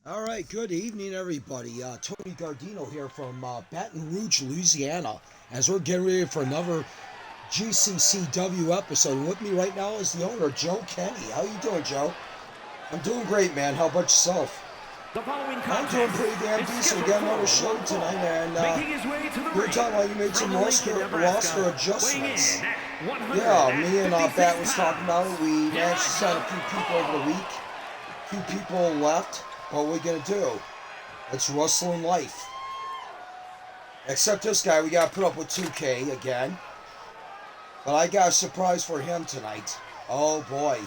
All right, good evening, everybody. Tony Gardino here from Baton Rouge, Louisiana, as we're getting ready for another GCCW episode. With me right now is the owner, Joe Kenny. How you doing, Joe? I'm doing great, man. How about yourself? I'm doing pretty damn decent. We got another show tonight, and you were talking about you made some roster adjustments. Yeah, me and Bat was talking about it. We managed to sign a few people over the week. A few people left. What are we gonna do? It's wrestling life. Except this guy, we gotta put up with 2K again. But I got a surprise for him tonight. Oh boy.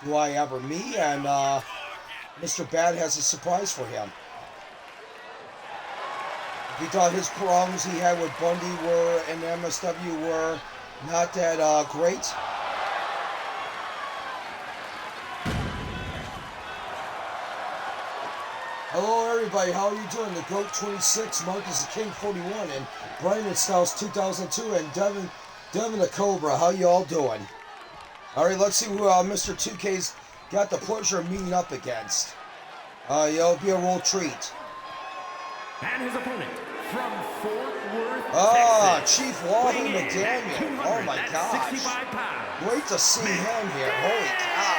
Do I ever. Me and Mr. Bad has a surprise for him. If he thought his problems he had with Bundy were and MSW were not that great. Hello everybody, how are you doing? The GOAT 26, Marcus the King 41, and Brian Styles 2002, and Devin the Cobra. How you all doing? Alright, let's see who Mr. 2K's got the pleasure of meeting up against. It'll be a real treat. And his opponent from Fort Worth, Texas. Chief Wahoo McDaniel. Oh my gosh. Great to see him here. Holy cow.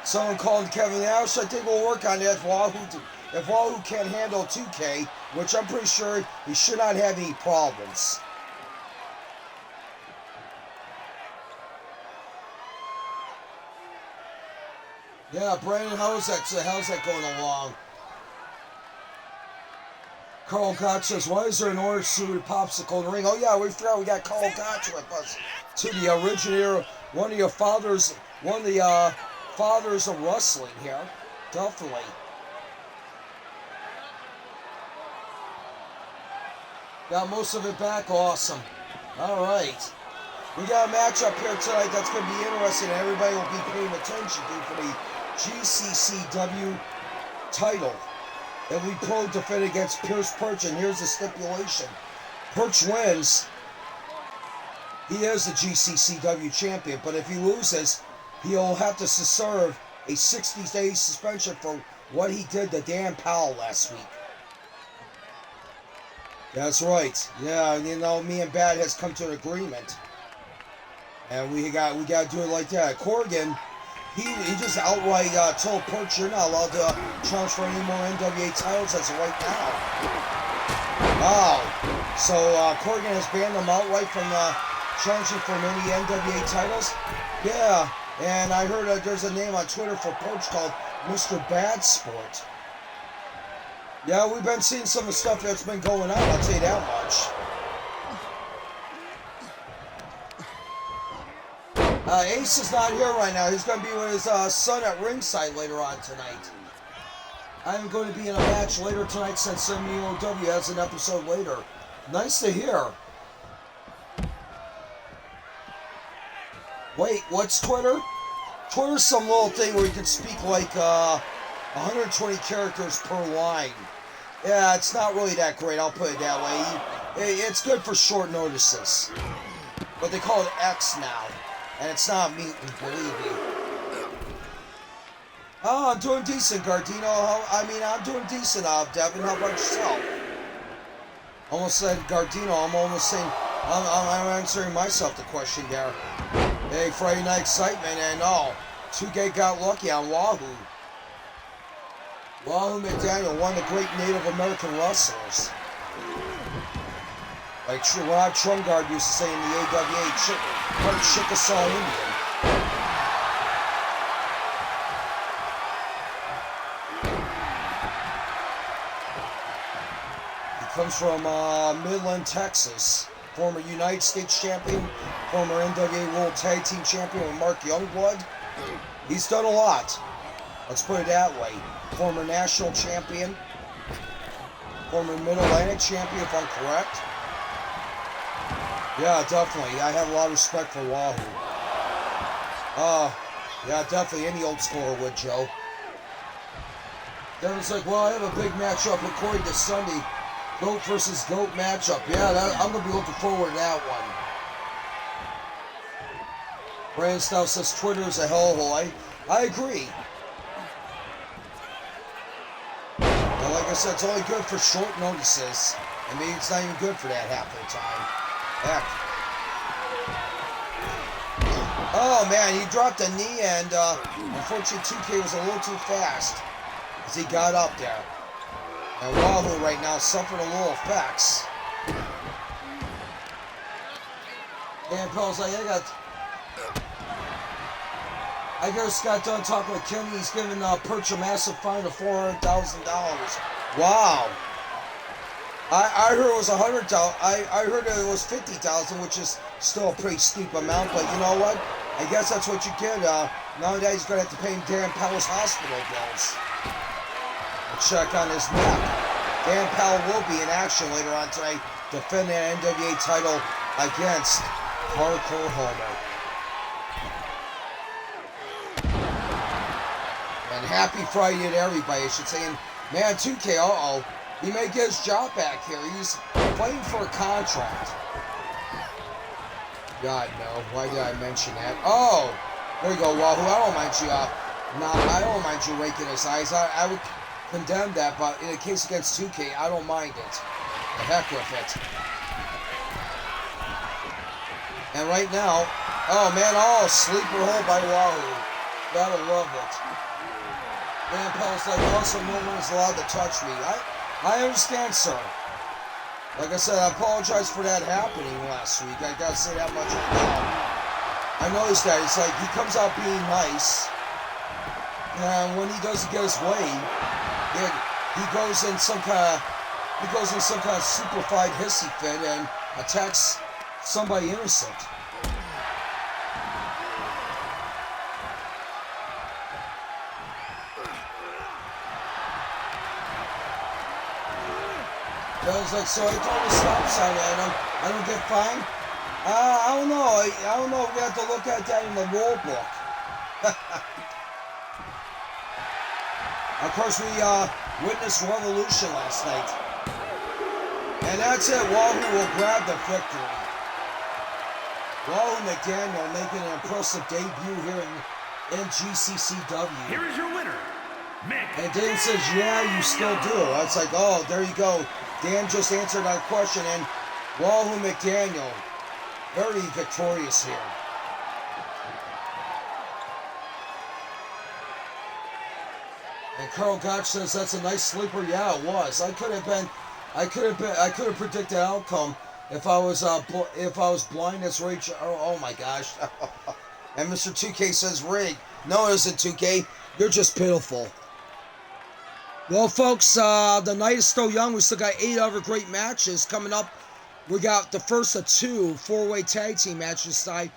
Someone called Kevin Nash. I think we'll work on that if Wahoo can't handle 2K, which I'm pretty sure he should not have any problems. Yeah, Brandon, how's that going along? Carl Gotch says, why is there an orange suited popsicle in the ring? Oh yeah, we forgot we got Carl Gotch with us. To the originator, one of the fathers of wrestling here. Definitely. Got most of it back. Awesome. Alright. We got a matchup here tonight that's going to be interesting, and everybody will be paying attention to for the GCCW title. It'll be Pro defend against Pierce Perch, and here's the stipulation. Perch wins. He is the GCCW champion, but if he loses, he'll have to serve a 60-day suspension for what he did to Dan Powell last week. That's right. Yeah, you know, me and Bad has come to an agreement. And we got to do it like that. Corrigan, he just outright told Perch, you're not allowed to challenge for any more NWA titles as of right now. Wow. So Corrigan has banned him outright from challenging for many NWA titles. Yeah. And I heard there's a name on Twitter for Perch called Mr. Bad Sport. Yeah, we've been seeing some of the stuff that's been going on, I'll tell you that much. Ace is not here right now. He's going to be with his son at ringside later on tonight. I'm going to be in a match later tonight since MEOW has an episode later. Nice to hear. Wait, what's Twitter? Twitter's some little thing where you can speak like 120 characters per line. Yeah, it's not really that great, I'll put it that way. It's good for short notices. But they call it X now. And it's not me, believe me. Oh, I'm doing decent, Gardino. I'm doing decent, Devin. How about yourself? Almost said Gardino. I'm almost saying, I'm answering myself the question there. Hey, Friday Night Excitement, and 2K got lucky on Wahoo. Wahoo McDaniel, one of the great Native American wrestlers. Like Rod Trungard used to say in the AWA, part Chickasaw Indian. He comes from Midland, Texas. Former United States champion, former NWA World Tag Team champion with Mark Youngblood. He's done a lot. Let's put it that way. Former national champion. Former Mid-Atlantic champion, if I'm correct. Yeah, definitely. I have a lot of respect for Wahoo. Yeah, definitely. Any old scorer would, Joe. Devin's like, well, I have a big matchup with Corey this Sunday. GOAT versus GOAT matchup. Yeah, I'm going to be looking forward to that one. Brand Stout says Twitter is a hellhole. I agree. But like I said, it's only good for short notices. I mean, it's not even good for that half of the time. Heck. Oh man, he dropped a knee, and unfortunately 2K was a little too fast as he got up there. And Wahoo right now suffered a little effects. And Paul's like, I just got done talking with Kenny. He's giving Perch a massive fine of $400,000. Wow. I heard it was $100,000. I heard it was $50,000, which is still a pretty steep amount. But you know what? I guess that's what you get. Nowadays, he's going to have to pay Dan Powell's hospital bills. A check on his neck. Dan Powell will be in action later on tonight, defending an NWA title against Hardcore Homer. And happy Friday to everybody, I should say. And man, 2K, he may get his job back here. He's fighting for a contract. God, no. Why did I mention that? Oh, there you go, Wahoo. I don't mind you. I don't mind you raking his eyes. I would condemn that, but in a case against 2K, I don't mind it. The heck with it. And right now, oh man, sleeper hole by Wahoo. Gotta love it. Dan Powell's like, also no one is allowed to touch me. I understand, sir. Like I said, I apologize for that happening last week. I gotta say that much right now. I noticed that. It's like he comes out being nice, and when he doesn't get his way, he goes in some kind of superfied hissy fit and attacks somebody innocent. I was like, so I told the stop sign and I don't get fined? I don't know. I don't know if we have to look at that in the rule book. Of course, we witnessed Revolution last night. And that's it. Wahoo will grab the victory. Wahoo McDaniel making an impressive debut here in GCCW. Here is your winner, And Dan says, yeah, you still do. It's like, oh, there you go. Dan just answered our question, and Wahoo McDaniel, very victorious here. And Carl Gotch says that's a nice sleeper. Yeah, it was. I could have predicted the outcome if I was blind as rage. Oh my gosh. And Mr. 2K says, Rig. No, it isn't 2K. You're just pitiful. Well, folks, the night is still young. We still got 8 other great matches coming up. We got the first of 2 4-way tag team matches tonight.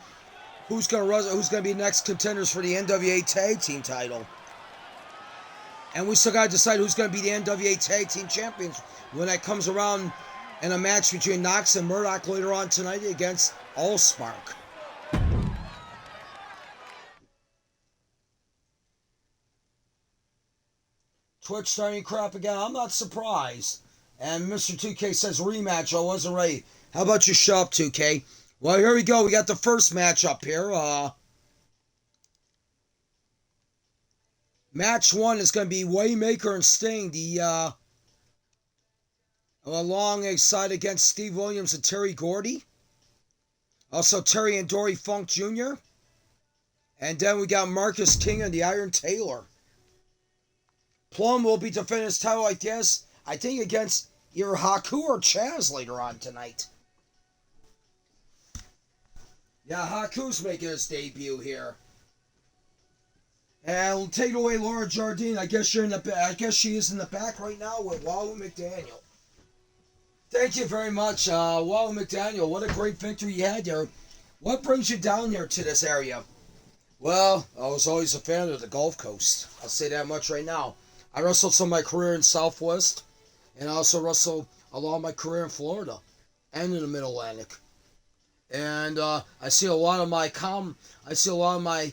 Who's gonna be next contenders for the NWA tag team title? And we still got to decide who's going to be the NWA tag team champions when that comes around in a match between Knox and Murdoch later on tonight against Allspark. Twitch starting crap again. I'm not surprised. And Mr. 2K says rematch. I wasn't ready. How about you show up, 2K? Well, here we go. We got the first match up here. Match 1 is going to be Waymaker and Sting. Alongside against Steve Williams and Terry Gordy. Also Terry and Dory Funk Jr. And then we got Marcus King and the Iron Taylor. Plum will be defending his title like this, I think, against either Haku or Chaz later on tonight. Yeah, Haku's making his debut here. And we'll take it away, Laura Jardine. I guess she is in the back right now with Wahoo McDaniel. Thank you very much, Wahoo McDaniel. What a great victory you had there. What brings you down there to this area? Well, I was always a fan of the Gulf Coast. I'll say that much right now. I wrestled some of my career in Southwest, and I also wrestled a lot of my career in Florida and in the Mid-Atlantic. And I see a lot of my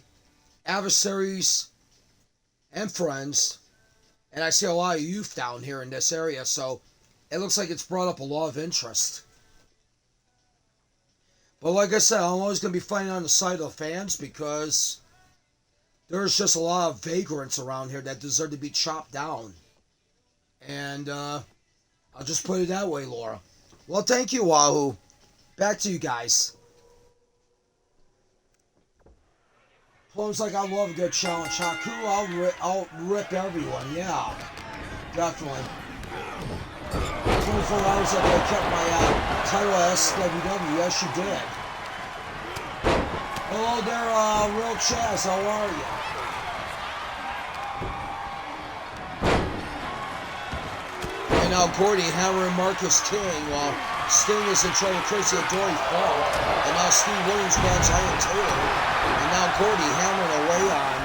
adversaries and friends, and I see a lot of youth down here in this area, so it looks like it's brought up a lot of interest. But like I said, I'm always going to be fighting on the side of the fans because There's just a lot of vagrants around here that deserve to be chopped down. And I'll just put it that way, Laura. Well, thank you, Wahoo. Back to you guys. Plum's like, I love a good challenge. Haku, I'll rip everyone. Yeah, definitely. 24 hours after I kept my title at SWW. Yes, you did. Hello there, Real Chaz. How are you? And now Gordy hammering Marcus King while Sting is in trouble courtesy of Dory Funk. And now Steve Williams grabs Iron Taylor. And now Gordy hammering away on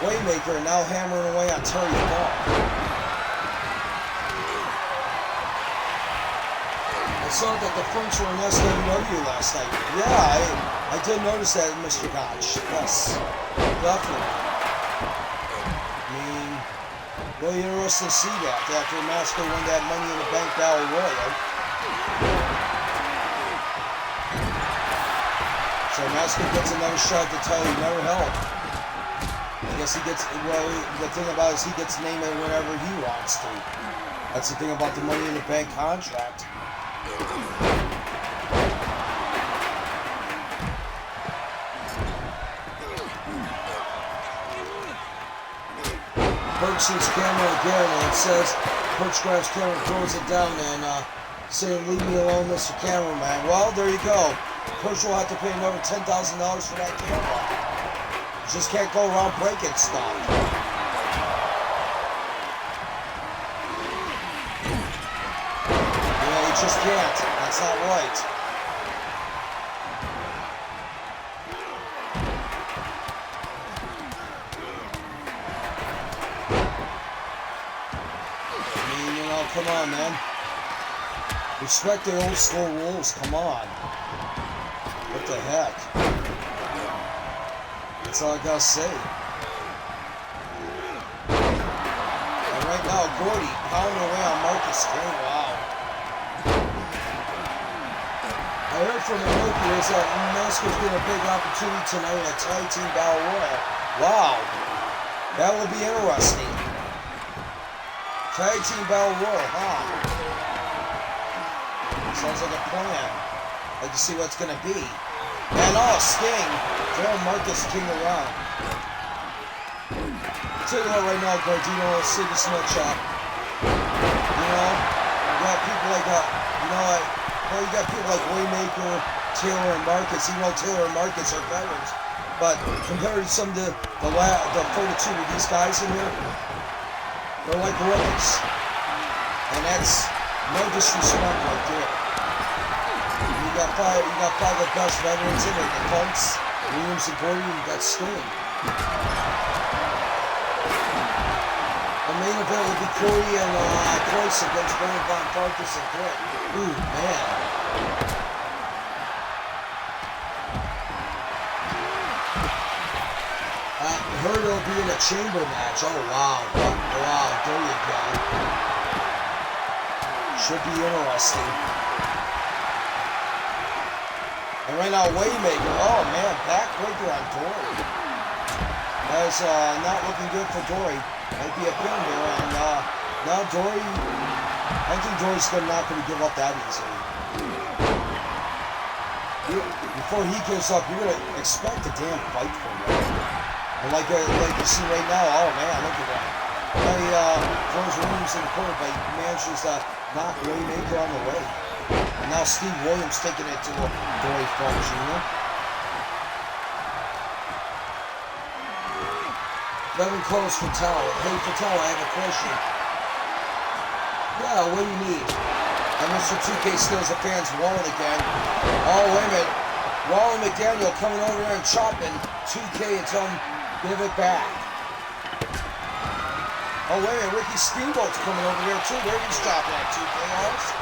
Waymaker, and now hammering away on Terry Funk. I saw that the Funks were in SWW last night. Yeah, I did notice that, Mr. Gotch. Yes, definitely. I mean, really interesting to see that after Masker won that Money in the Bank Battle Royal. So Masker gets another shot to tell you never helped. I guess he gets, well, the thing about it is he gets to name it whenever he wants to. That's the thing about the Money in the Bank contract. Perch sees camera again and it says, Perch grabs camera, throws it down and saying, leave me alone, Mr. Cameraman. Well, there you go. Perch will have to pay another $10,000 for that camera. You just can't go around breaking stuff. Yeah, you just can't. That's not right. Come on, man. Respect the old school rules. Come on. What the heck? That's all I gotta say. And right now, Gordy pounding away on Marcus King. Wow. I heard from Inoki is that Masker's getting a big opportunity tonight in a tag team battle royal. Wow. That will be interesting. Tag Team Battle Royal, huh? Sounds like a plan. Like to see what's gonna be. And Sting throwing Marcus King around. I'll tell you what right now, Gardino, let's see this much up. You know, you got people like you got people like Waymaker, Taylor, and Marcus. Even though Taylor and Marcus are veterans, but compared to some of the fortitude of these guys in here, they're like rookies, and that's no disrespect right there. You got five of the best veterans in it: the Funks, Williams, and Gordy, and you got Sting. The main event will be Corey and Croyce against Bernard Von Farkas and Grit. Ooh, man. I heard it'll be in a chamber match. Oh, wow. Wow, there you go. Should be interesting. And right now, Waymaker. Oh, man, backbreaker on Dory. That is not looking good for Dory. Might be a pin there. And now Dory, I think Dory's not going to give up that easily. Before he gives up, you're going to expect a damn fight from him. And like you see right now, oh man, look at that. He throws Williams in the corner, but he manages to knock Waymaker on the way. And now Steve Williams taking it to Dory Funk Jr. Devin Close Fatale. Hey Fatale, I have a question. Yeah, what do you need? And Mr. 2K steals the fans' wallet again. Oh, wait a minute. Rollin McDaniel coming over there and chopping 2K and telling him, give it back. Oh, wait a minute. Ricky Steamboat's coming over here, too. There he's chopping at 2K also.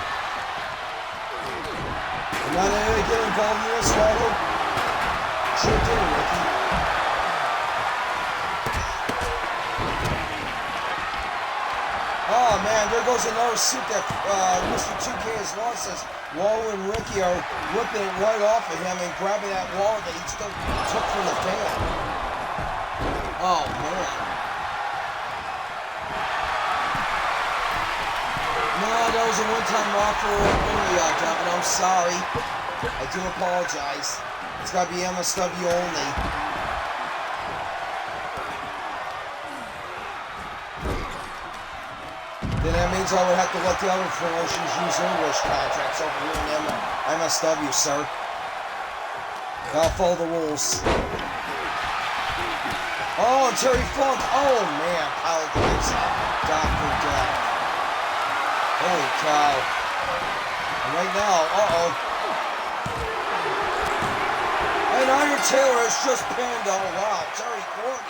I'm not going to get involved in this, Waldo. Sure did, Ricky. Oh, man. There goes another suit that Mr. 2K has lost as Waldo and Ricky are ripping it right off of him and grabbing that wallet that he still took from the fan. Oh, man. No, that was a one-time offer only, Devin. I'm sorry. I do apologize. It's got to be MSW only. Then that means I would have to let the other promotions use English contracts over here in MSW, sir. I'll follow the rules. Oh, Terry Funk. Oh, man. Kyle Graves up. Dr. Death. Holy cow. And right now, uh-oh. And Iron Taylor has just pinned. Oh, wow. Terry Gordy.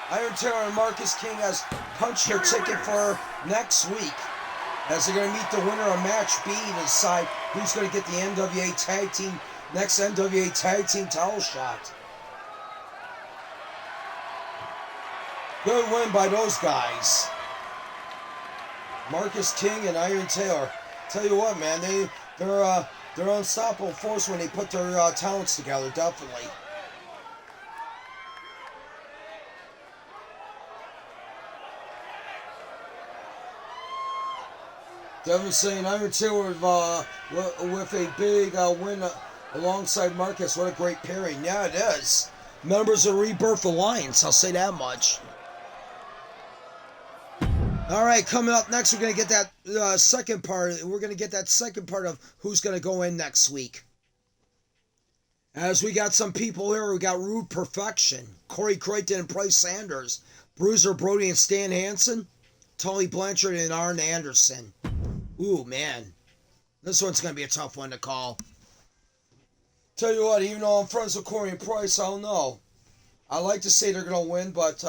Iron Taylor and Marcus King has punched their ticket for next week, as they're going to meet the winner of match B to decide who's going to get the NWA Tag Team, next NWA Tag Team title shot. Good win by those guys. Marcus King and Iron Taylor. Tell you what, man, they're an unstoppable force when they put their talents together, definitely. Devin saying Iron Taylor with a big win alongside Marcus. What a great pairing. Yeah, it is. Members of Rebirth Alliance, I'll say that much. All right, coming up next, we're going to get that second part. We're going to get that second part of who's going to go in next week. As we got some people here, we got Rude Perfection, Corey Crichton and Bryce Sanders, Bruiser Brody and Stan Hansen, Tully Blanchard and Arn Anderson. Ooh, man. This one's going to be a tough one to call. Tell you what, even though I'm friends with Corey and Price, I don't know. I like to say they're going to win, but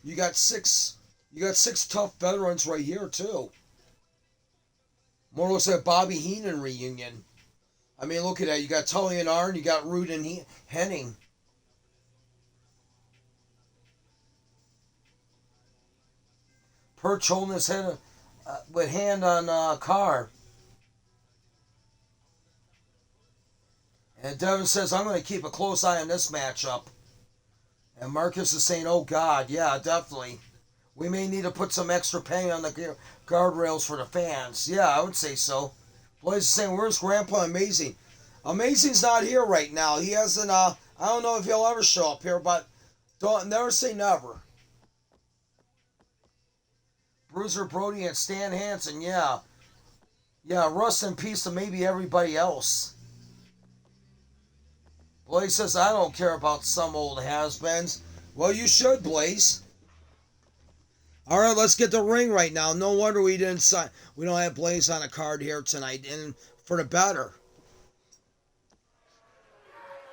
you got six tough veterans right here, too. More looks like a Bobby Heenan reunion. I mean, look at that. You got Tully and Arn, you got Rude and Henning. Perch holding his head with hand on Carr. And Devin says, I'm going to keep a close eye on this matchup. And Marcus is saying, oh, God, yeah, definitely. We may need to put some extra paint on the guardrails for the fans. Yeah, I would say so. Blaze is saying, where's Grandpa Amazing? Amazing's not here right now. He hasn't, I don't know if he'll ever show up here, but never say never. Bruiser Brody and Stan Hansen, yeah. Yeah, rest in peace to maybe everybody else. Blaze says, I don't care about some old has-beens. Well, you should, Blaze. All right, let's get the ring right now. No wonder we don't have Blaze on a card here tonight, and for the better.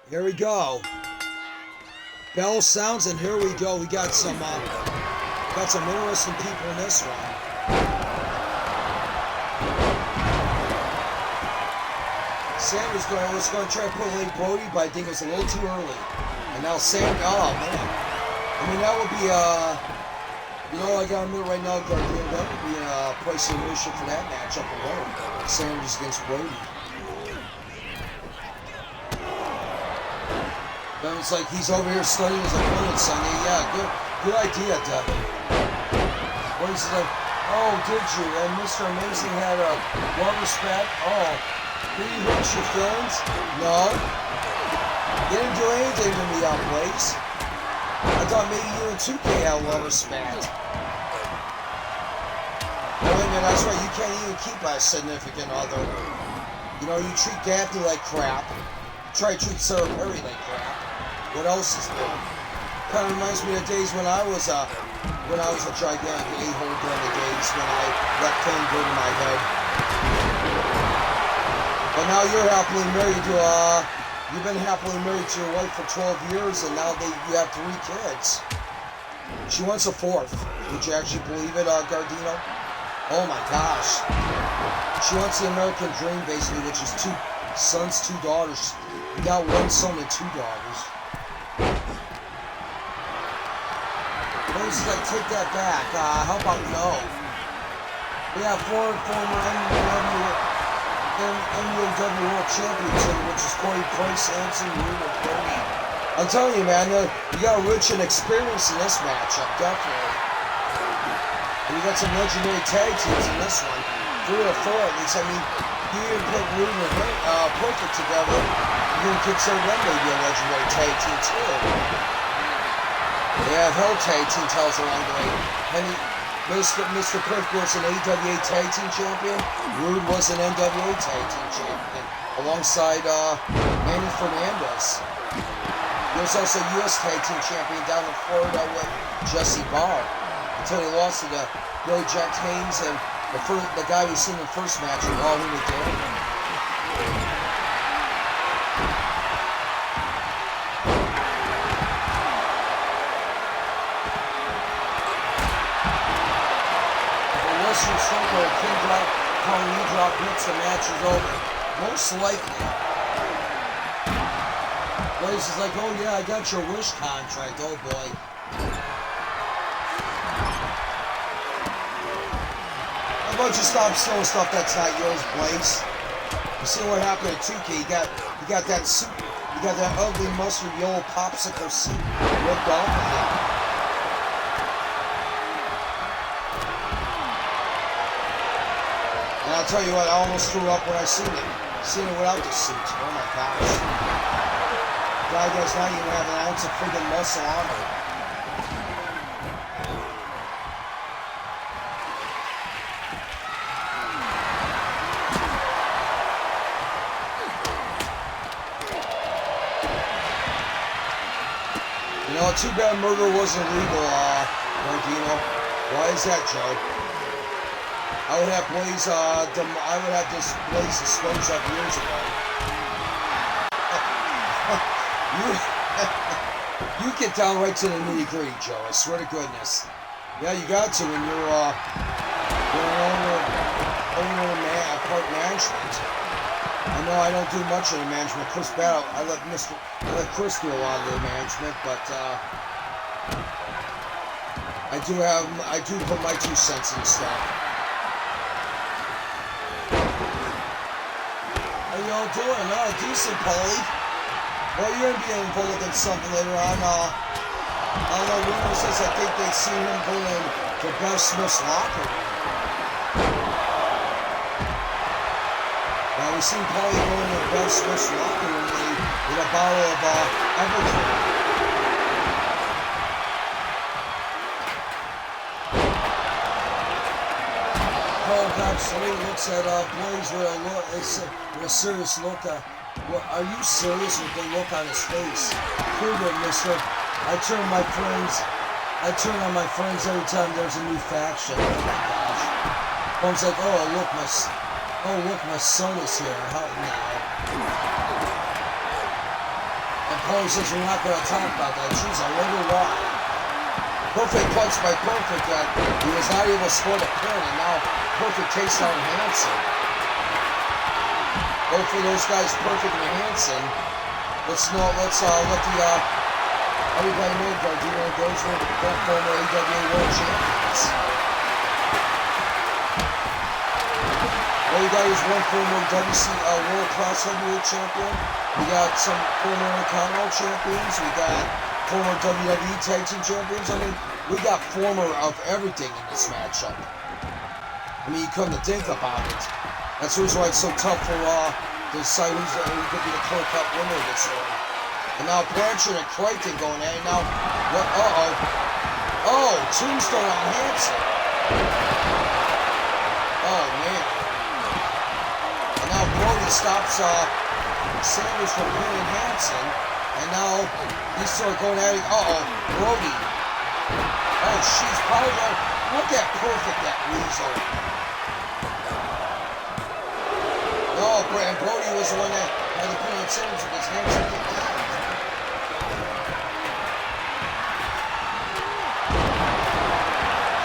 Here we go. Bell sounds, and here we go. We got some interesting people in this one. Sam was going to try to put away Brody, but I think it was a little too early. And now Sam, oh man. I mean, that would be, I got a minute right now, Gargano. That would be a price elimination for that matchup alone. Sanders against Brody. Then it's like he's over here studying his opponent Sunday. Yeah, good idea, Devin. What is it like? Oh, did you? And Mr. Amazing had a rubber spat. Oh, did he hurt your feelings? No. He didn't do anything to me, Blaze. I thought maybe you and 2K had a rubber spat. Wait a minute, that's right. You can't even keep a significant other. You know, you treat Daphne like crap. You try to treat Sarah Perry like crap. What else is there? Kind of reminds me of the days when I was a gigantic a-hole during the days when I let fame go to my head. But now you're happily married to you've been happily married to your wife for 12 years, and now you have 3 kids. She wants a 4th. Would you actually believe it, Gardino? Oh my gosh. She wants the American dream, basically, which is 2 sons, 2 daughters. You got 1 son and 2 daughters. It's like, take that back. How about no? We have 4 former NWA World Champions, which is Corey Price, Hansen, Rude, and Brody. I'm telling you, man, you got a rich and experience in this matchup, definitely. And you got some legendary tag teams in this one. 3 or 4 at least. I mean, you even put Rude and Perfect together. You can consider them maybe a legendary tag team too. They have held tag team titles along the way. And Mr. Perfect was an AWA tag team champion. Rude was an NWA tag team champion alongside Manny Fernandez. He was also U.S. tag team champion down in Florida with Jesse Barr until he lost to the Billy Jack Haynes and the guy we seen in the first match, Raw Henry Daniel. If a Western Stroke or a King Drop, Kong knee drop hits, the match is over. Most likely. Blaze is like, oh yeah, I got your Wish contract, oh boy. How about you stop stealing stuff that's not yours, Blaze? You see what happened to 2K? You got that suit, you got that ugly mustard yellow popsicle suit ripped off of him. And I'll tell you what, I almost threw up when I seen it. Seen it without the suit. Oh my gosh. The guy does not even have an ounce of friggin' muscle on him. You know, too bad murder wasn't legal, Gardino. Why is that, Joe? I would have Blaze, this Blaze disposed of years ago. You get down right to the nitty-gritty, Joe. I swear to goodness. Yeah, you got to when you're owner of park management. I know I don't do much of the management. Chris Battle, I let Chris do a lot of the management, but I do put my 2 cents in stuff. How y'all doing? Decent, Paulie. Well, you're gonna be involved in something later on. I don't know, rumor says I think they see him going to Bev Smith's locker room. Now, we seen Paulie going to Bev Smith's locker room with a bottle of Everclear. Paul Gobsley looks at Blaze with a serious look. Are you serious with the look on his face? Prove it, mister. I turn on my friends every time there's a new faction. Oh my gosh. Mom's like, look, my son is here. Help me now. And Paulie says we're not going to talk about that. Jeez, I wonder why. Perfect punch by Perfect that he was not able to score the pin, and now Perfect takes down Hanson. Both of those guys, Perfect and Hanson. Let's let everybody know Gardino and those were both former AWA World Champions. Well, you got is one former World Class Heavyweight Champion. We got some former Intercontinental Champions. We got former WWE Tag Team Champions. I mean, we got former of everything in this matchup. I mean, you come to think about it. That's the reason why it's so tough for to decide who could be the Clear Cup winner this year. And now Blanchard and Crichton going at it. Now, what? Oh, Tombstone on Hanson. Oh, man. And now Brody stops Sanders from pinning Hanson. And now he's sort of going at it. Brody. Oh, she's probably going. Look at Perfect, that weasel. No, and Brody was the one that had the pin on Sanders with his hands in the ground.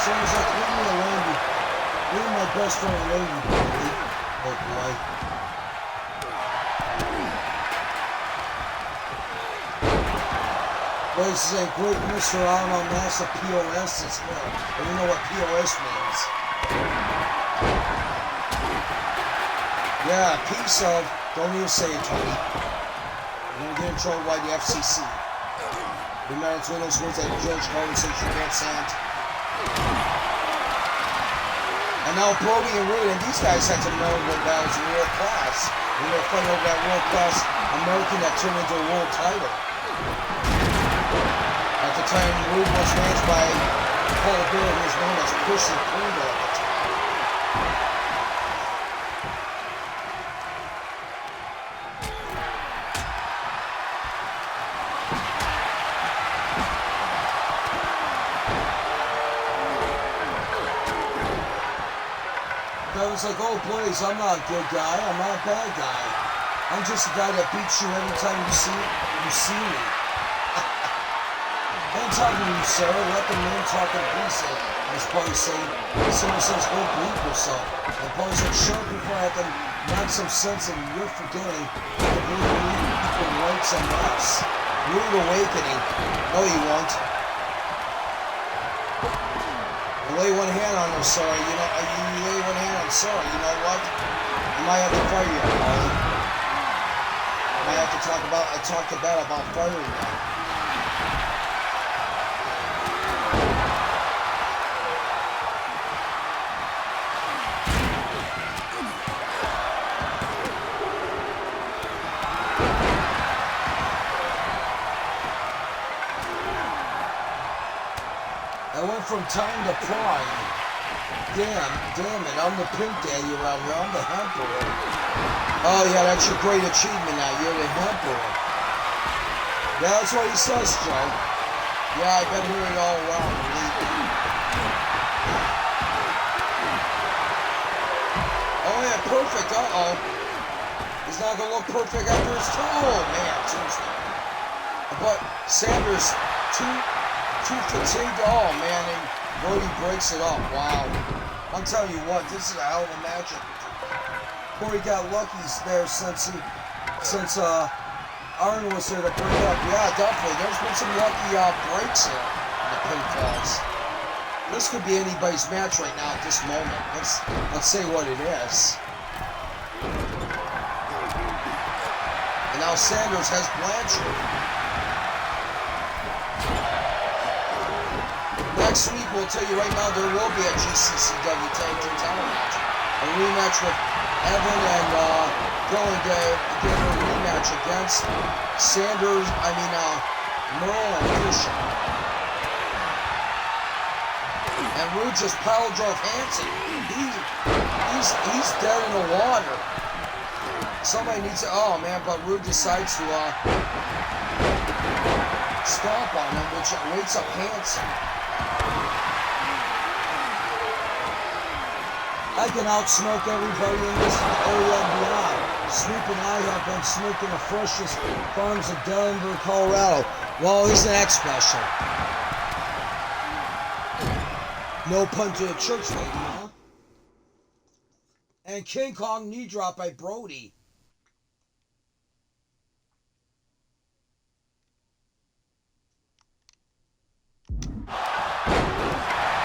Sanders like, leave me alone. Leave my best friend alone, you Brody. Oh boy. Boys saying, great Mr. Allen on massive POS as well. And we know what POS means. Yeah, piece of, don't even say it, Tony. You're gonna get in trouble by the FCC. Remember one of those words that George Carlin says you can't stand. And now Brody and Rude, and these guys had to know that that was world class. When they were fighting over that world class American that turned into a world title. At the time, Rude was managed by Paul Bear, who was known as Pussy Pringle at the time. It's like, oh please, I'm not a good guy, I'm not a bad guy. I'm just a guy that beats you every time you see me. I'm talking to you, sir. Let the man talk in peace. As Party saying, someone says, go bleep yourself. And Party said, sure, before I have to knock some sense in you're forgetting the equal rights and us. Rude awakening. No, you won't. Lay one hand on her, sorry. You know, you lay one hand on sorry. You know what? I might have to fire you, Molly. I might have to talk to Beth about firing you. From time to prime. Damn it, I'm the pimp daddy around here, I'm the emperor. Oh yeah, that's your great achievement now, you're the emperor. Yeah, that's what he says, Joe. Yeah, I've been hearing it all around, believe me. Oh yeah, perfect, uh-oh. He's not gonna look perfect after his toe. Oh man, Tuesday. But Sanders, too fatigued. Oh man, and Brody breaks it up. Wow. I'm telling you what, this is a hell of a matchup. Brody got lucky there since Arn was there to bring it up. Yeah, definitely. There's been some lucky breaks here in the pinfalls. This could be anybody's match right now at this moment. Let's say what it is. And now Sanders has Blanchard. Next week, we'll tell you right now, there will be a GCCW Tag Team title match. A rematch with Evan and Dylan get a rematch against Merle and Fisher. And Rude just power drove Hanson. He's dead in the water. Somebody needs to, oh man, but Rude decides to stomp on him, which wakes up Hanson. I can outsmoke everybody in this area and beyond. Snoop and I have been smoking the freshest farms of Denver, Colorado. Well, isn't that special? No pun to the church lady, huh? And King Kong knee drop by Brody.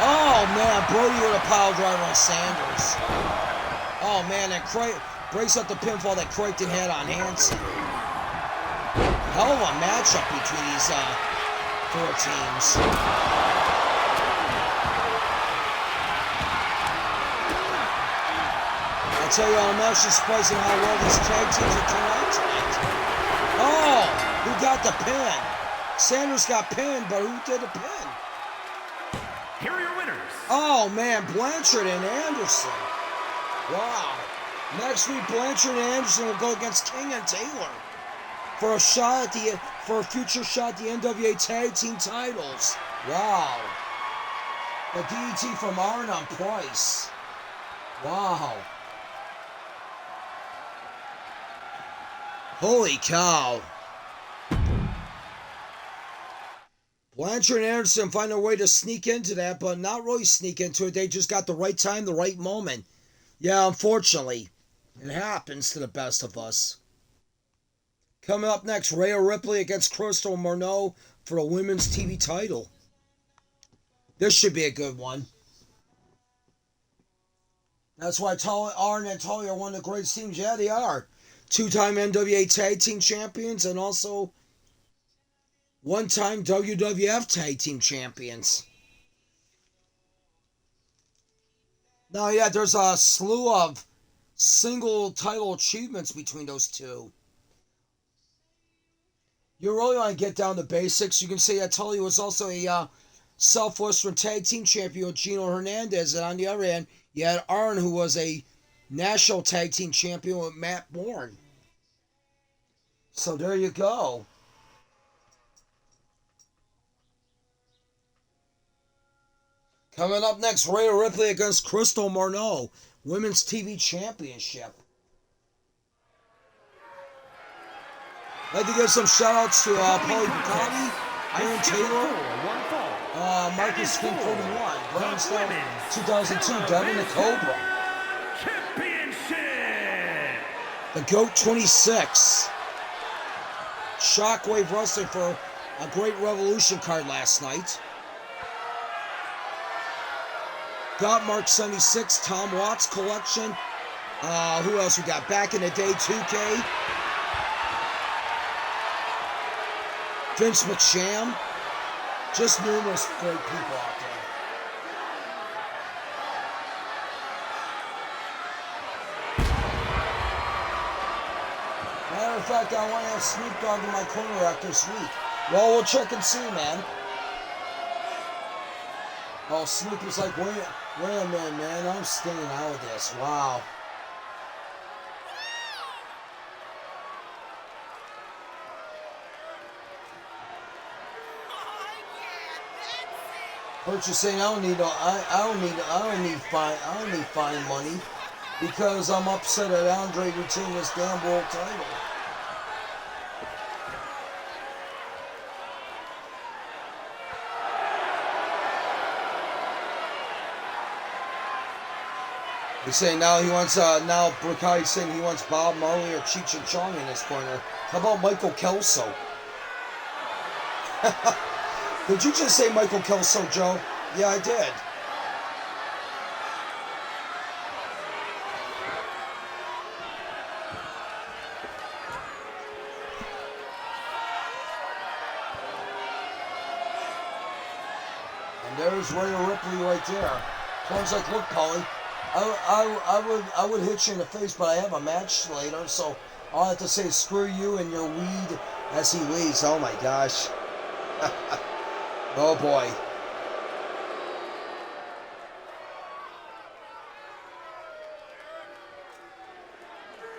Oh man, Brody with a pile driver on Sanders. Oh man, and breaks up the pinfall that Crichton had on Hanson. Hell of a matchup between these four teams. I'll tell you, I'm actually surprised at how well these tag teams are turning out tonight. Oh, who got the pin? Sanders got pinned, but who did the pin? Here are your winners. Oh man, Blanchard and Anderson. Wow. Next week, Blanchard and Anderson will go against King and Taylor for a future shot at the NWA Tag Team titles. Wow. The DET from Arn on Price. Wow. Holy cow. Blanchard and Anderson find a way to sneak into that, but not really sneak into it. They just got the right time, the right moment. Yeah, unfortunately, it happens to the best of us. Coming up next, Rhea Ripley against Crystal Murno for the women's TV title. This should be a good one. That's why Arn and Tully are one of the greatest teams. Yeah, they are. Two-time NWA Tag Team Champions and also one-time WWF Tag Team Champions. Now, yeah, there's a slew of single title achievements between those two. You really want to get down to basics. You can say that Tully was also a Southwestern Tag Team Champion with Gino Hernandez. And on the other hand, you had Arn, who was a National Tag Team Champion with Matt Bourne. So there you go. Coming up next, Rhea Ripley against Crystal Marneau, Women's TV Championship. I'd like to give some shout-outs to Paulie Picotti, Iron Taylor, Marcus King 41, Brian Stone 2002, Devin the Cobra. Championship! The GOAT 26. Shockwave Wrestling for a great Revolution card last night. Got Mark 76, Tom Watts collection. Who else we got? Back in the day, 2K. Vince McSham. Just numerous great people out there. Matter of fact, I want to have Snoop Dogg in my corner after this week. Well, we'll check and see, man. Oh, Snoop is like, wait a minute, man. I'm staying out of this. Wow. Purchasing, I don't need fine money because I'm upset that Andre retained this damn world title. He's saying now he wants now Bricai's saying he wants Bob Marley or Cheech and Chong in his corner. How about Michael Kelso? Did you just say Michael Kelso, Joe? Yeah, I did. And there's Rhea Ripley right there. Tom's like, look, Paulie, I would hit you in the face, but I have a match later, so all I have to say is screw you and your weed as he leaves. Oh my gosh. Oh boy.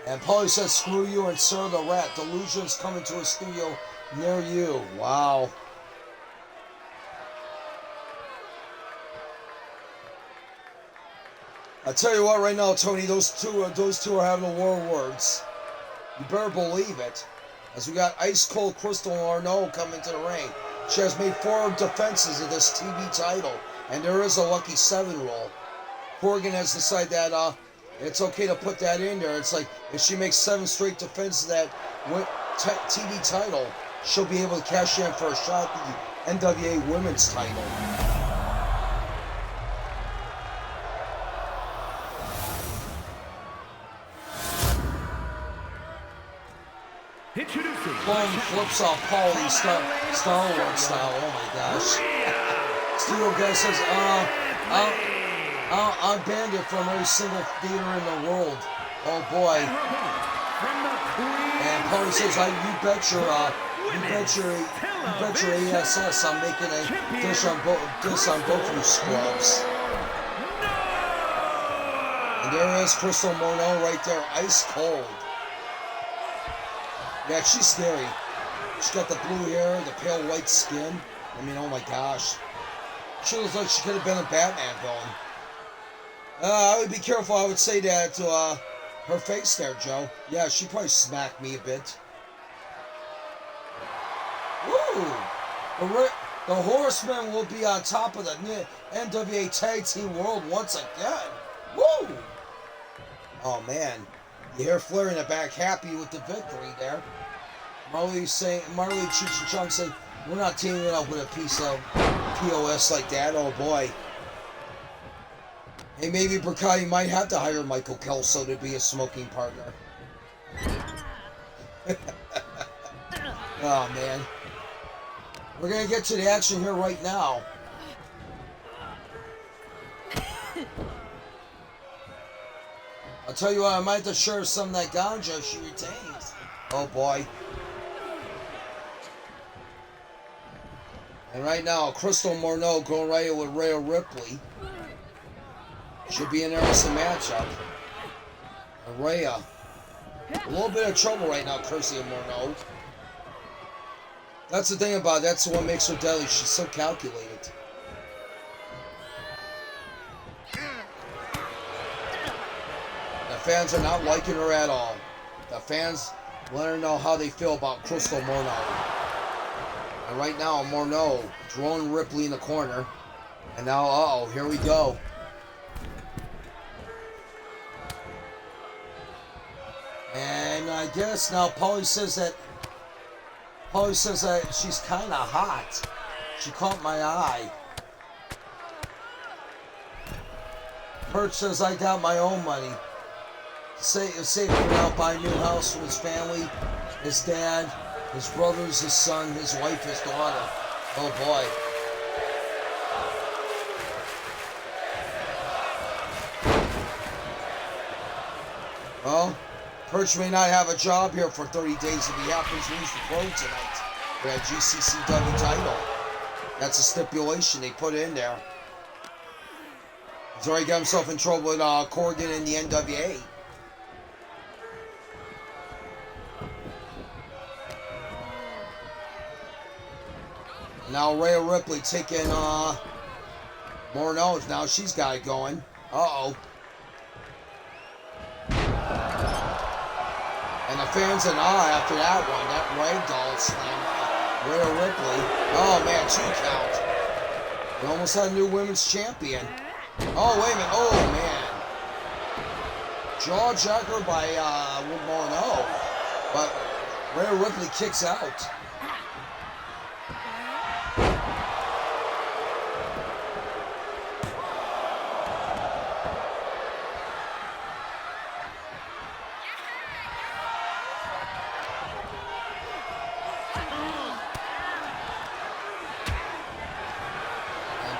And Paulie says, screw you and Sir the Rat. Delusion's coming to a studio near you. Wow. I tell you what right now, Tony, those two are having a war of words. You better believe it. As we got ice cold Crystal Marneau coming to the ring. She has made 4 defenses of this TV title, and there is a lucky 7 roll. Corgan has decided that it's okay to put that in there. It's like if she makes 7 straight defenses of that TV title, she'll be able to cash in for a shot at the NWA Women's title. Introducing Blowing flips off Paulie Star Wars style. Oh my gosh. Studio guy says, I banned it from every single theater in the world. Oh boy. And Paulie says, you bet your ASS I'm making a dish on both you scrubs. And there is Crystal Marneau right there, ice cold. Yeah, she's scary. She's got the blue hair, the pale white skin. I mean, oh my gosh. She looks like she could have been a Batman villain. I would be careful, I would say that to her face there, Joe. Yeah, she probably smacked me a bit. Woo! The Horsemen will be on top of the NWA Tag Team World once again. Woo! Oh man. You hear Flair in the back happy with the victory there. Marley, Cheech and Chong say, we're not teaming up with a piece of POS like that. Oh boy. Hey, maybe Bricati might have to hire Michael Kelso to be a smoking partner. Oh man. We're going to get to the action here right now. I'll tell you what, I might have to share some of that ganja if she retains. Oh boy. And right now, Crystal Morneau going right with Rhea Ripley. Should be an interesting matchup. And Rhea, a little bit of trouble right now, Crystal Morneau. That's the thing about it. That's what makes her deadly. She's so calculated. The fans are not liking her at all. The fans let her know how they feel about Crystal Morneau. And right now, Morneau throwing Ripley in the corner. And now, uh-oh, here we go. And I guess now Paulie says that she's kind of hot. She caught my eye. Perch says, I got my own money. Safe for now, buy a new house for his family, his dad, his brothers, his son, his wife, his daughter. Oh boy. Well, Perch may not have a job here for 30 days if he happens to lose the pro tonight for that GCCW title. That's a stipulation they put in there. He's already got himself in trouble with Corgan in the NWA. Now Rhea Ripley taking Morneau. Now she's got it going. Uh-oh. And the fans and after that one, that ragdoll slam Rhea Ripley. Oh man, 2 count. We almost had a new women's champion. Oh wait a minute. Oh man. Jaw jacker by Morneau. But Rhea Ripley kicks out.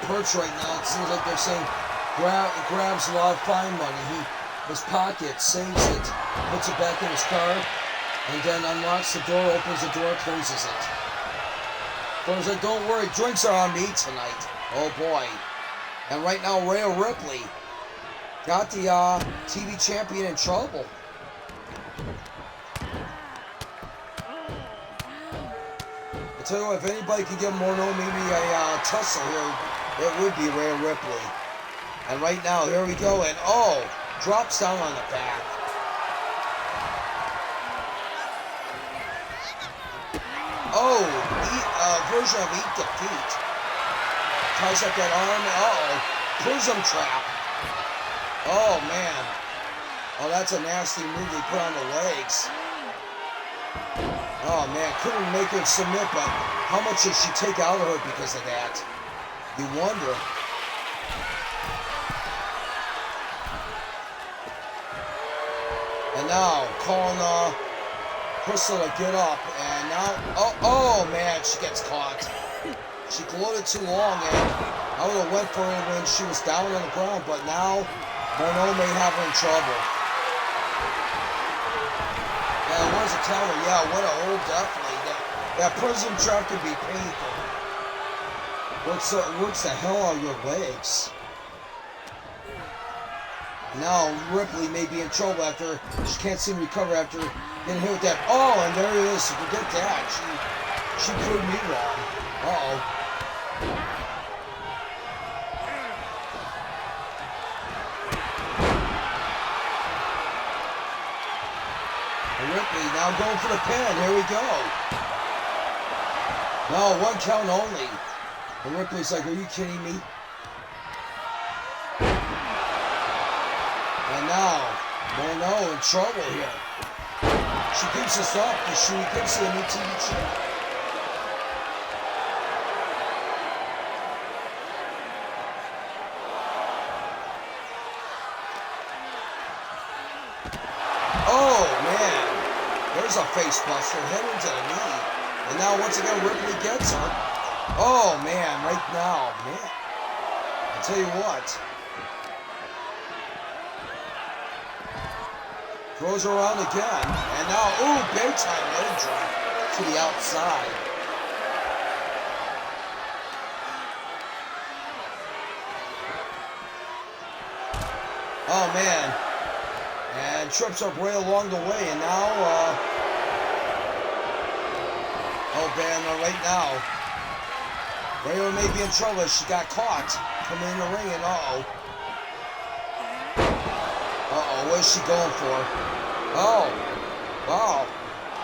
Perch right now, it seems like they're saying grabs a lot of fine money. His pocket, saves it, puts it back in his car, and then unlocks the door, opens the door, closes it. But like, don't worry, drinks are on me tonight. Oh boy. And right now, Rhea Ripley got the TV champion in trouble. I'll tell you what, if anybody could give Morneau maybe a tussle here, it would be Rhea Ripley. And right now, here we go, and oh, drops down on the back. Oh, version of Eat Defeat. Ties up that arm, uh-oh, Prism Trap. Oh, man. Oh, that's a nasty move they put on the legs. Oh, man, couldn't make her submit, but how much did she take out of her because of that? You wonder. And now, calling Crystal to get up. And now, oh man, she gets caught. She gloated too long, and I would have went for it when she was down on the ground, but now, Morneau may have her in trouble. Yeah, where's the counter? Yeah, what a hold, definitely. That Prism trap can be painful. Works the hell out of your legs. Now Ripley may be in trouble after she can't seem to recover after getting hit with that. Oh, and there it is. Forget that. She proved me wrong. Uh-oh. And Ripley now going for the pin. Here we go. No, 1 count only. And Ripley's like, are you kidding me? And now, Morneau in trouble here. She keeps us up because she could see a new TV champ. Oh, man. There's a face buster, head into the knee. And now, once again, Ripley gets her. Oh, man, right now, man. I'll tell you what. Throws her around again. And now, ooh, big time leg drop to the outside. Oh, man. And trips up Ray along the way. And now, oh, man, right now. Ray may be in trouble. She got caught. Coming in the ring and uh-oh. Uh-oh, what is she going for? Oh, wow.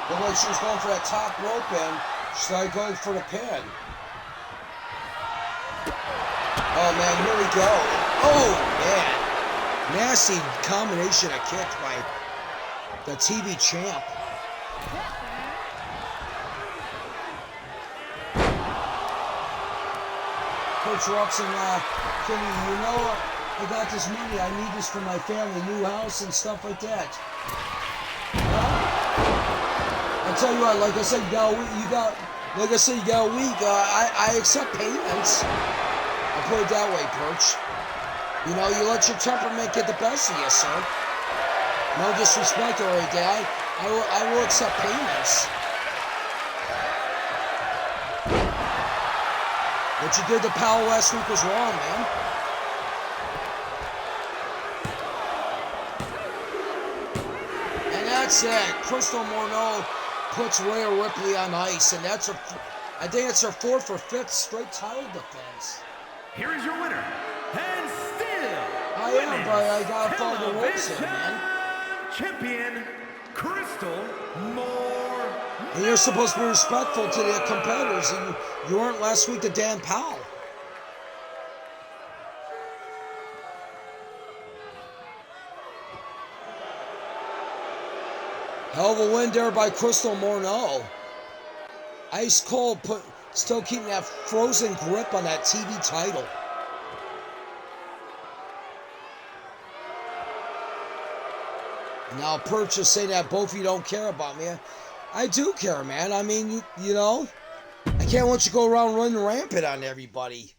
Looked like she was going for that top rope and she started going for the pin. Oh, man, here we go. Oh, man. Nasty combination of kicks by the TV champ. Coach Rocks and Kenny, you know, I got this money. I need this for my family, new house and stuff like that. I'll tell you what, like I said, you got a week. I accept payments. I'll put it that way, Perch. You know, you let your temperament get the best of you, sir. No disrespect or anything. I will accept payments. What you did to Powell last week was wrong, man. And that's it. Crystal Morneau puts Rhea Ripley on ice, and that's I think it's her 4th or 5th straight title defense. Here is your winner, and still I am, but I gotta follow the rules here, man. Champion, Crystal Morneau. And you're supposed to be respectful to the competitors, and you weren't last week to Dan Powell. Hell of a win there by Crystal Morneau. Ice cold, still keeping that frozen grip on that TV title. Now Perch is saying that both of you don't care about me. I do care, man. I mean, you know, I can't let you go around running rampant on everybody.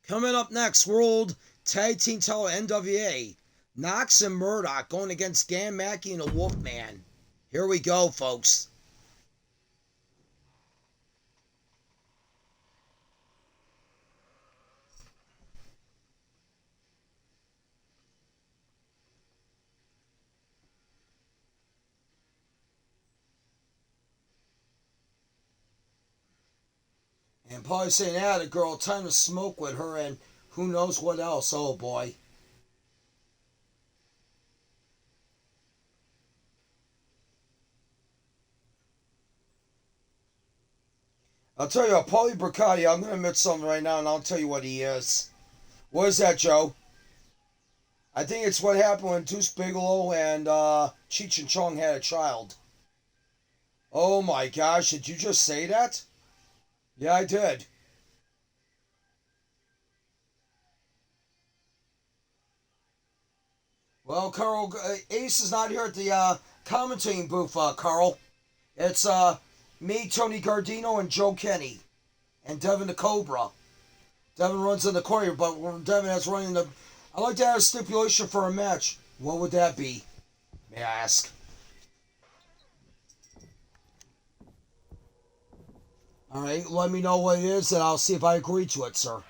Coming up next, World Tag Team Title NWA. Knox and Murdoch going against Dan Mackey and the Wolfman. Here we go, folks. And probably saying, yeah, the girl, time to smoke with her and who knows what else. Oh, boy. I'll tell you what, Paulie Bricati, I'm going to admit something right now, and I'll tell you what he is. What is that, Joe? I think it's what happened when Deuce Bigelow and Cheech and Chong had a child. Oh, my gosh, did you just say that? Yeah, I did. Well, Carl, Ace is not here at the commentating booth, Carl. It's me, Tony Gardino, and Joe Kenny. And Devin the Cobra. Devin runs in the corner, but Devin has running the... I'd like to have a stipulation for a match. What would that be? May I ask? Alright, let me know what it is, and I'll see if I agree to it, sir.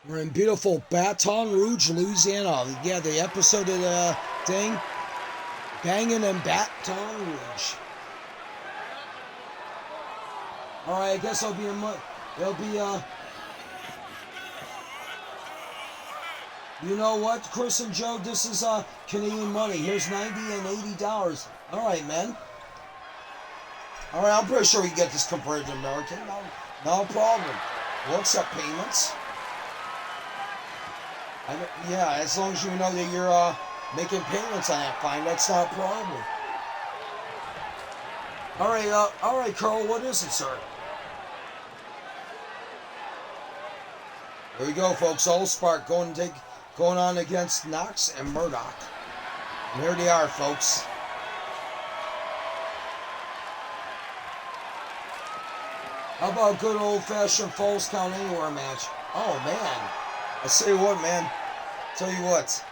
We're in beautiful Baton Rouge, Louisiana. Yeah, the episode of the thing, Bangin in Baton Rouge. Alright, I guess it'll be you know what, Chris and Joe, this is Canadian money. Here's $90 and $80. Alright, man. Alright, I'm pretty sure we can get this converted to American. No problem. We'll accept payments. Yeah, as long as you know that you're making payments on that fine, that's not a problem. Alright, Carl, what is it, sir? Here we go, folks. All Spark going on against Knox and Murdoch. And here they are, folks. How about a good old-fashioned Falls Count Anywhere match? Oh, man. I say what, man. Tell you what.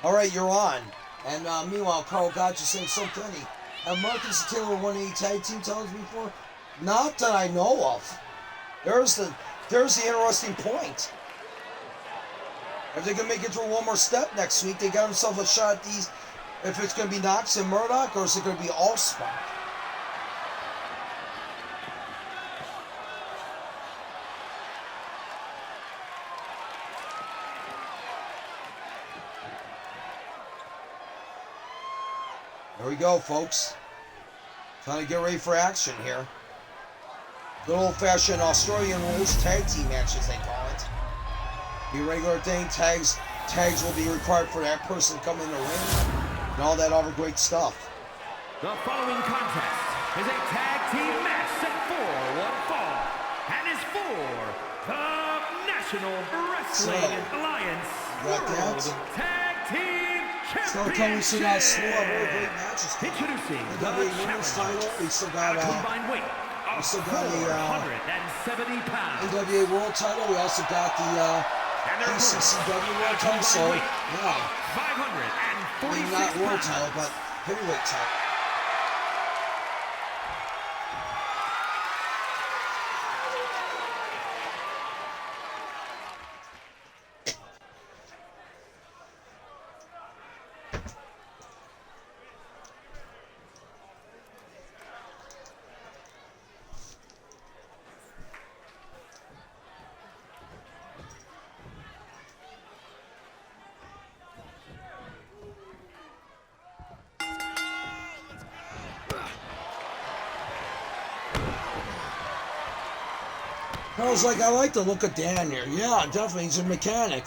All right, you're on. And meanwhile, Carl Gotcha saying, so Kenny, have Marcus and Taylor won any tag team titles before? Not that I know of. There's the interesting point. If they can make it through one more step next week, they got themselves a shot at these. If it's going to be Knox and Murdoch, or is it going to be Allspark? There we go, folks. Time to get ready for action here. Good old-fashioned Australian rules tag team matches, they call it. Be a regular thing. Tags will be required for that person to come in the ring and all that other great stuff. The following contest is a tag team match set for one fall and is for the National Wrestling Alliance World Tag Team Championship. So can we see that slew of really great matches? Introducing the WWE Women's title. We still got combined weight. We still got a 170 pounds. NWA World title. We also got the GCCW World title. So yeah, 546 not World title, but heavyweight title. I was like, I like the look of Dan here. Yeah, definitely. He's a mechanic.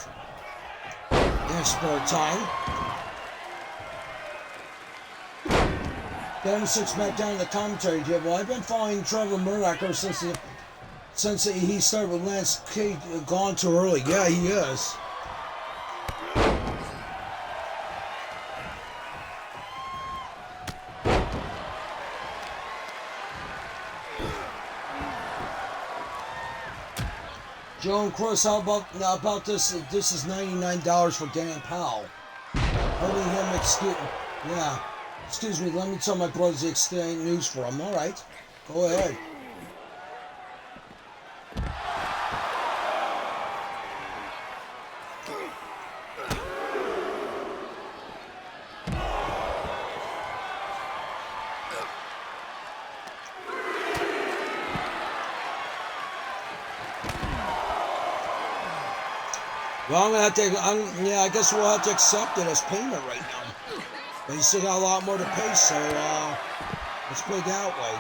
In his spare time. Devin Six back down in the commentary table. Well, I've been following Trevor Murdoch ever since he started with Lance Cage gone too early. Yeah, he is. Joe and Chris, how about this? This is $99 for Dan Powell. Hurting him, excuse me, let me tell my brothers the extended news for him. All right, go ahead. Well, I'm gonna have to. I guess we'll have to accept it as payment right now. But you still got a lot more to pay, so let's put it that way.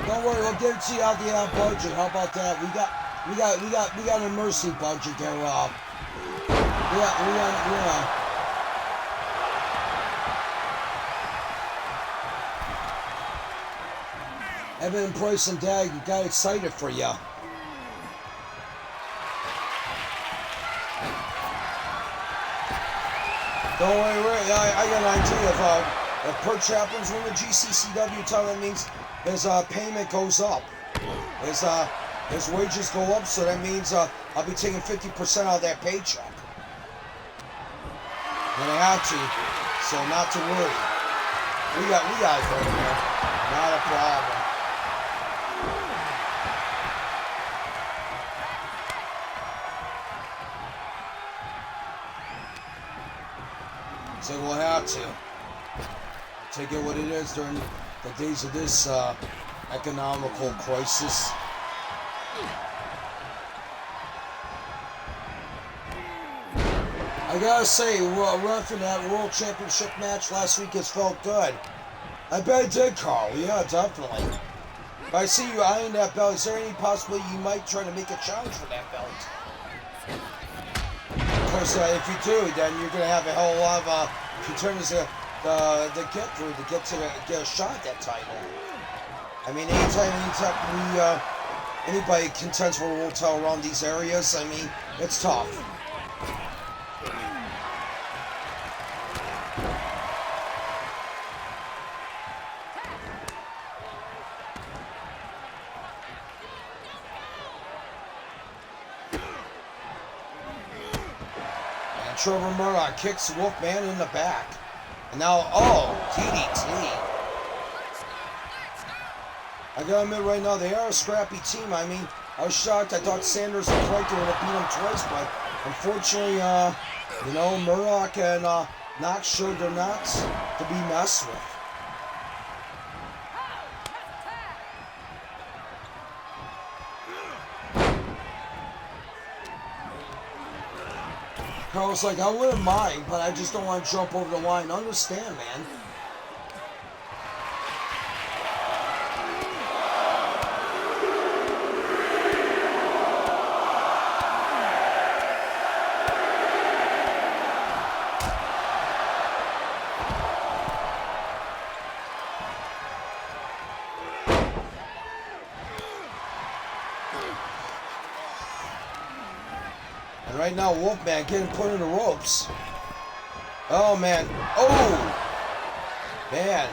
Don't worry, we'll get it to you out the budget. How about that? We got a mercy budget there, Rob. Yeah. Evan, Price, and Dag got excited for you. Don't worry, I got an idea. If Per Chaplain's win the GCCW title, that means his payment goes up. His wages go up, so that means I'll be taking 50% out of that paycheck. And I have to, so not to worry. We got it right here. Not a problem. So we'll have to take it what it is during the days of this economical crisis. I gotta say, roughing that World Championship match last week has felt good. I bet it did, Carl. Yeah, definitely. But I see you eyeing that belt. Is there any possibility you might try to make a challenge for that belt? Of course, if you do, then you're going to have a hell of a lot of, if you turn this the get through to get a shot at that title. I mean, anytime anybody contends for a world title around these areas, I mean, it's tough. And Trevor Murdoch kicks Wolfman in the back. And now, oh, DDT. I gotta admit right now, they are a scrappy team. I mean, I was shocked. I thought Sanders and Collector would have beat them twice, but unfortunately, you know, Murdoch and Knox showed they're not to be messed with. Carl's like, I wouldn't mind, but I just don't want to jump over the line. Understand, man. And right now, Wolfman getting put in the ropes. Oh, man. Oh! Man.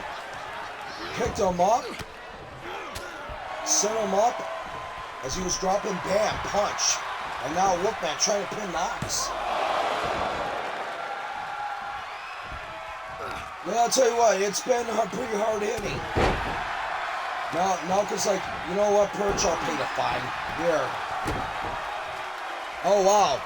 Picked him up. Set him up. As he was dropping, bam, punch. And now Wolfman trying to pin Knox. Yeah, I'll tell you what, it's been pretty hard hitting. Now Malcolm's like, you know what, Perch, I'll pay the fine. Here. Oh, wow.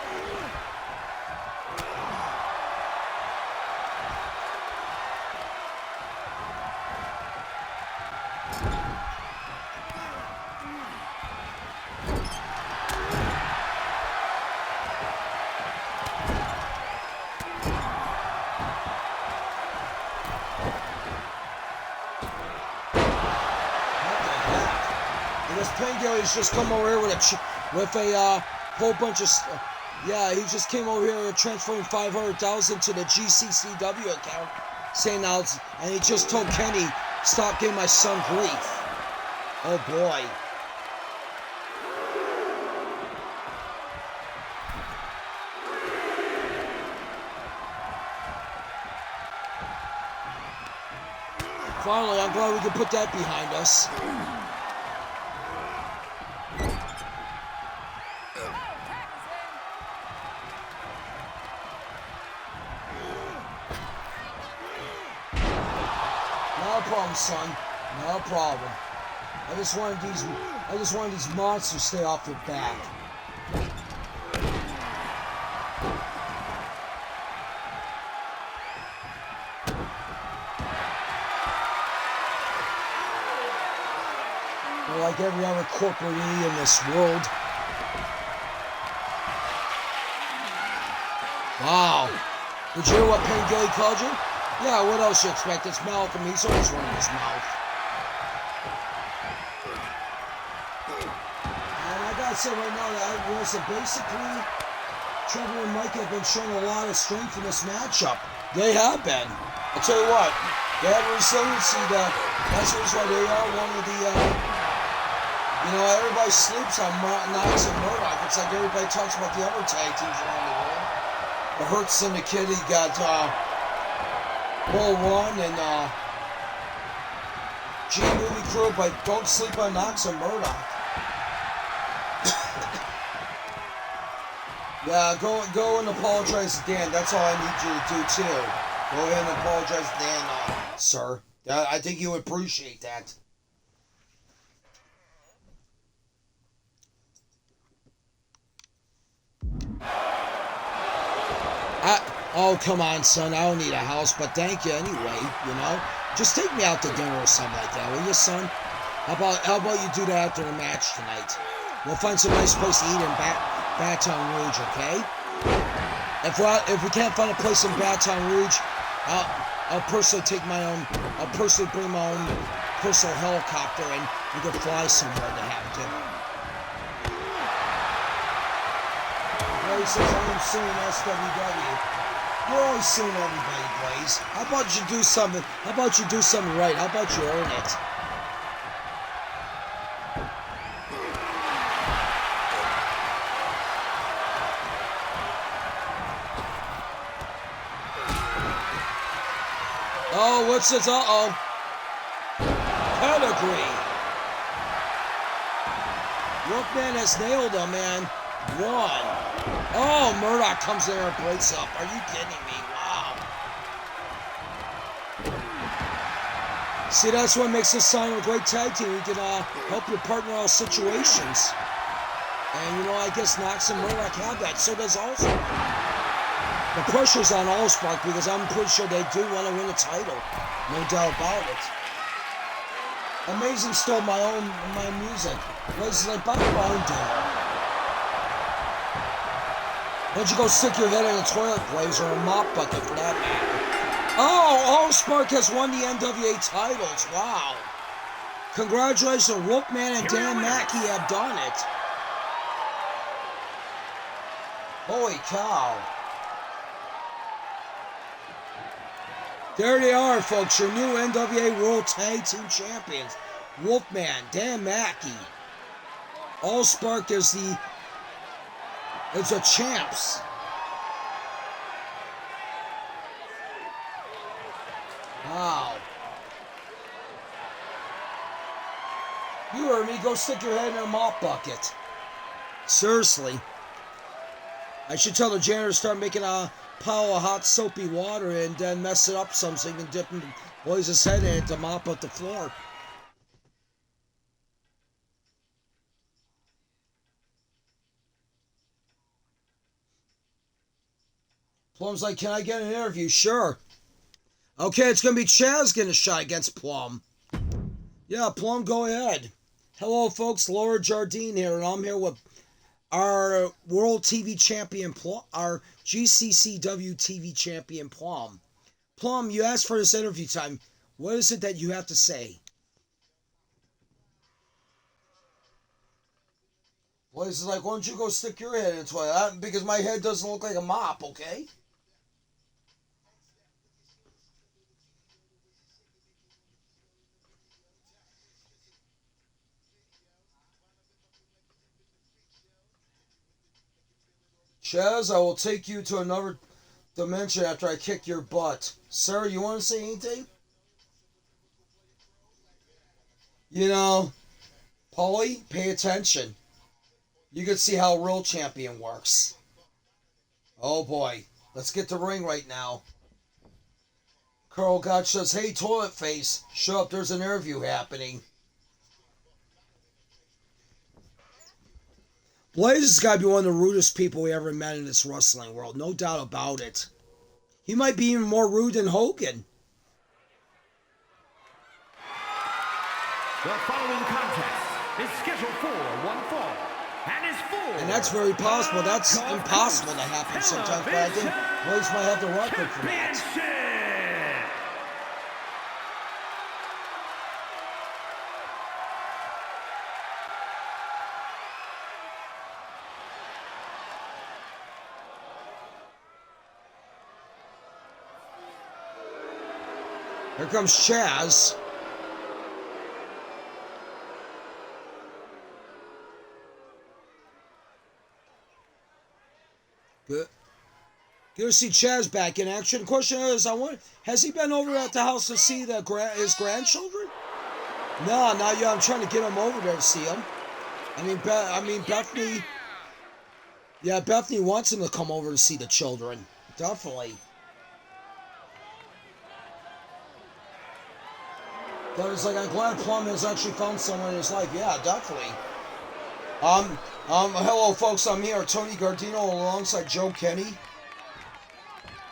Penguin's just come over here with a whole bunch of yeah, he just came over here transferring $500,000 to the GCCW account, saying now, and he just told Kenny, stop giving my son grief. Oh boy. Finally, I'm glad we can put that behind us. No problem, son. No problem. I just wanted these monsters to stay off your back. They're like every other corporate in this world. Wow. Did you hear what Pengay called you? Yeah, what else you expect? It's Malcolm. He's always running his mouth. And I gotta say right now that basically Trevor and Mike have been showing a lot of strength in this matchup. They have been. I'll tell you what, they have resiliency. That's the reason why they are one of the. You know, everybody sleeps on Knox and Murdoch. It's like everybody talks about the other tag teams around the world. The Hurt Syndicate, you got Bull One and G-Movie Crew, but don't sleep on Knox and Murdoch. Yeah, go and apologize to Dan. That's all I need you to do too. Go ahead and apologize to Dan, sir. I think you would appreciate that. Oh, come on, son. I don't need a house, but thank you anyway, you know? Just take me out to dinner or something like that, will you, son? How about you do that after the match tonight? We'll find some nice place to eat in Baton Rouge, okay? If we can't find a place in Baton Rouge, I'll personally bring my own personal helicopter and we can fly somewhere to have dinner. He says, I am suing SWW. You're always suing everybody, Blaze. How about you do something right? How about you earn it? Oh, what's this? Uh-oh. Pedigree. Wolfman has nailed him, man. 1. Oh, Murdoch comes in there and breaks up. Are you kidding me? Wow. See, that's what makes this sign a great tag team. You can help your partner in all situations. And, you know, I guess Knox and Murdoch have that. So does Allspark. The pressure's on Allspark because I'm pretty sure they do want to win a title. No doubt about it. Amazing stole my music. Was like background there. Why don't you go stick your head in a toilet, Blaze, or a mop bucket for that matter? Oh, Allspark has won the NWA titles. Wow. Congratulations, Wolfman and Dan Mackey have done it. Holy cow. There they are, folks, your new NWA World Tag Team Champions. Wolfman, Dan Mackey. Allspark is the champs. Wow. You heard me, go stick your head in a mop bucket. Seriously. I should tell the janitor to start making a pile of hot soapy water and then mess it up some so you can dip the boys' head in it to mop up the floor. Plum's like, can I get an interview? Sure. Okay, it's going to be Chaz getting a shot against Plum. Yeah, Plum, go ahead. Hello, folks. Laura Jardine here, and I'm here with our World TV Champion, our GCCW TV Champion, Plum. Plum, you asked for this interview time. What is it that you have to say? Well, it's like, why don't you go stick your head in the toilet? Because my head doesn't look like a mop, okay? Chaz, I will take you to another dimension after I kick your butt. Sir, you want to say anything? You know, Paulie, pay attention. You can see how a real champion works. Oh boy, let's get the ring right now. Carl Gotch says, hey, toilet face, show up, there's an interview happening. Blaze has got to be one of the rudest people we ever met in this wrestling world. No doubt about it. He might be even more rude than Hogan. The following contest is scheduled for one fall and is for... And that's very possible. That's impossible to happen sometimes, but I think Blaze might have the record for that. Here comes Chaz. Good. Good to see Chaz back in action. The question is, I wonder, has he been over at the house to see his grandchildren? No, not yet. I'm trying to get him over there to see him. I mean, Bethany. Yeah, Bethany wants him to come over to see the children. Definitely. But it's like, I'm glad Plum has actually found someone in his life. Yeah, definitely. Hello, folks. I'm here, Tony Gardino, alongside Joe Kenny,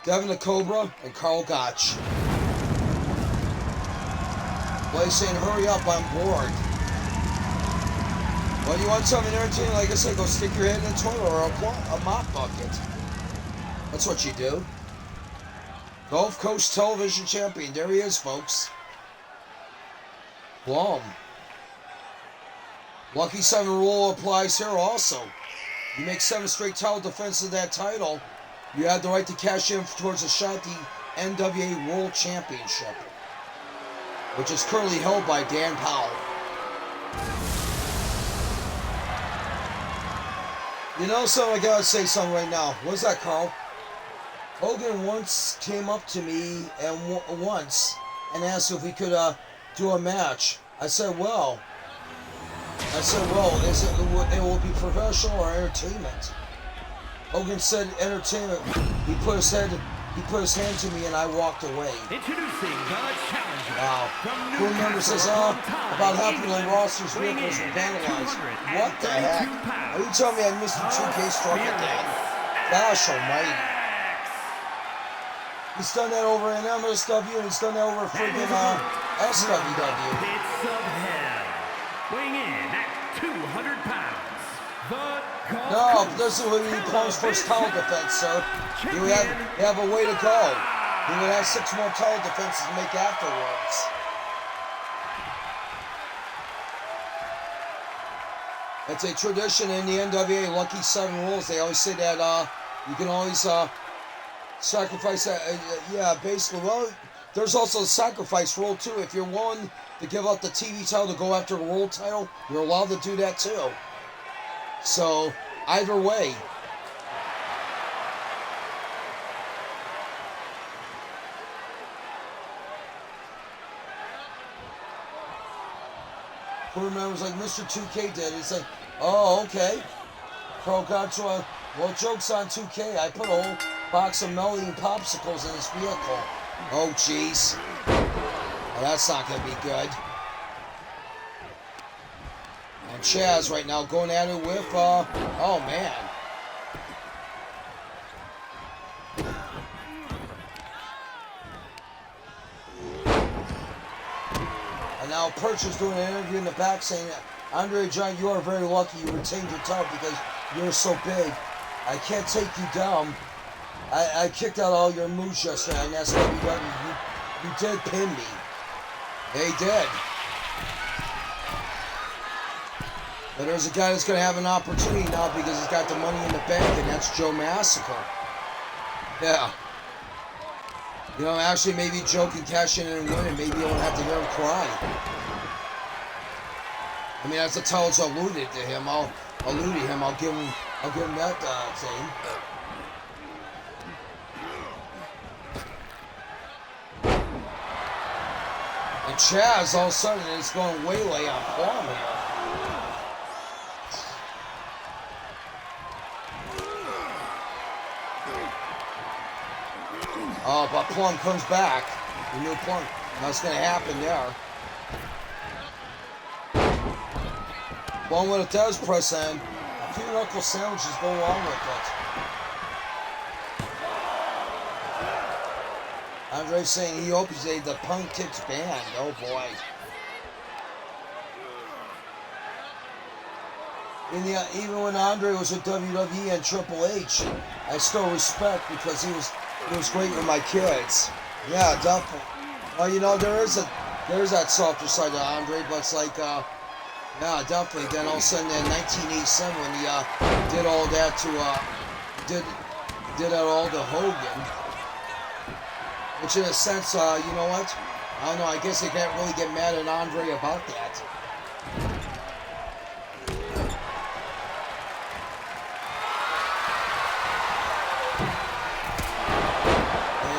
Devin the Cobra, and Carl Gotch. Blaze saying, hurry up, I'm bored. Well, you want something entertaining? Like I said, go stick your head in the toilet or a mop bucket. That's what you do. Gulf Coast Television Champion. There he is, folks. Plum. Lucky 7 rule applies here also. You make 7 straight title defenses of that title, you have the right to cash in towards a shot at the NWA World Championship, which is currently held by Dan Powell. You know something, I gotta say something right now. What's that, Carl? Hogan once came up to me and asked if we could do a match. I said, well, it will be professional or entertainment? Hogan said entertainment. He put his hand to me and I walked away. Introducing the challenger. Wow. Who remembers says, about half of the roster's vehicles were vandalized. What the heck? Are you telling me I missed the 2K struck again? Gosh almighty. He's done that over in MSW and he's done that over friggin' SWW. Pits of hell. Weighing in at 200 pounds. No, this is when he plunges first title defense, sir. You have a way to go. He would have 6 more title defenses to make afterwards. It's a tradition in the NWA, Lucky 7 rules. They always say that you can always sacrifice, basically. Well, there's also a sacrifice rule, too. If you're willing to give up the TV title to go after a world title, you're allowed to do that, too. So, either way. Who remembers like Mr. 2K did? It's like, oh, okay. Pro Contra, well, joke's on 2K. I put a whole box of Melody and popsicles in this vehicle. Oh, jeez. Well, that's not going to be good. And Chaz right now going at it with, oh, man. And now Perch is doing an interview in the back saying, Andre Giant, you are very lucky you retained your title because you're so big. I can't take you down. I kicked out all your moves yesterday in SWW. You did pin me. They did. But there's a guy that's going to have an opportunity now because he's got the money in the bank, and that's Joe Massacre. Yeah. You know, actually, maybe Joe can cash in and win, and maybe you won't have to hear him cry. I mean, as the title's alluded to him, I'll give him that thing. And Chaz, all of a sudden, is going waylay on Plum here. Oh, but Plum comes back. The new Plum. What's going to happen there? Plum with a does press in. A few knuckle sandwiches go along with it. Andre's saying he hopes the punk kicks banned. Oh boy. Even when Andre was with WWE and Triple H, I still respect because he was great with my kids. Yeah, definitely. Well, you know, there is that softer side to Andre, but it's like, yeah, definitely. Then all of a sudden in 1987 when he did all that to did that all to Hogan, which in a sense, you know what? I don't know. I guess they can't really get mad at Andre about that.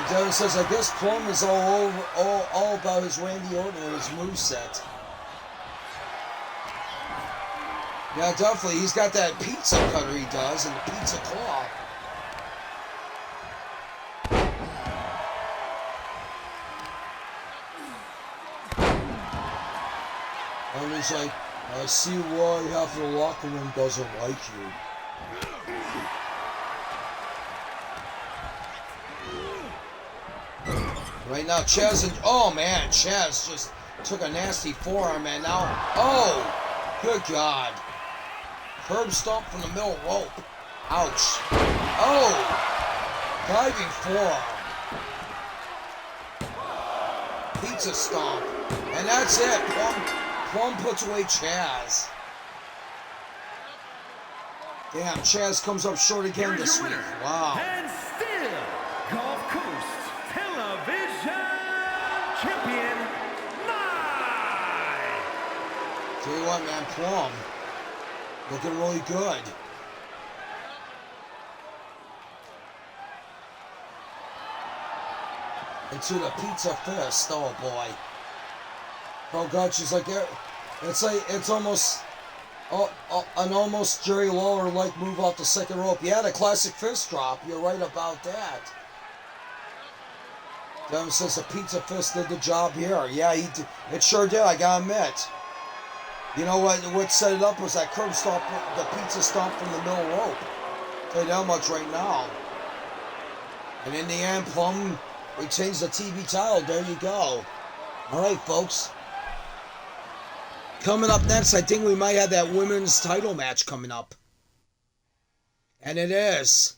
Devin says, I guess Plum is all about his Randy Orton and his moveset. Yeah, definitely. He's got that pizza cutter he does and the pizza claw. And he's like, I see why half of the locker room doesn't like you. Right now, Chaz, oh man, Chaz just took a nasty forearm, and now, oh, good God. Curb stomp from the middle rope. Ouch. Oh, diving forearm. Pizza stomp. And that's it. Plum puts away Chaz. Damn, Chaz comes up short again this week. Wow. And still, Gulf Coast Television Champion live. Tell you what, man, Plum looking really good. into the pizza fist. Oh boy. Oh god, she's like, it's almost an almost Jerry Lawler-like move off the second rope. Yeah, the classic fist drop. You're right about that. Devin says the pizza fist did the job here. Yeah, it sure did, I gotta admit. You know what set it up was that curb stomp, the pizza stomp from the middle rope. I'll tell you that much right now. And in the end, Plum retains the TV title. There you go. All right, folks. Coming up next, I think we might have that women's title match coming up. And it is.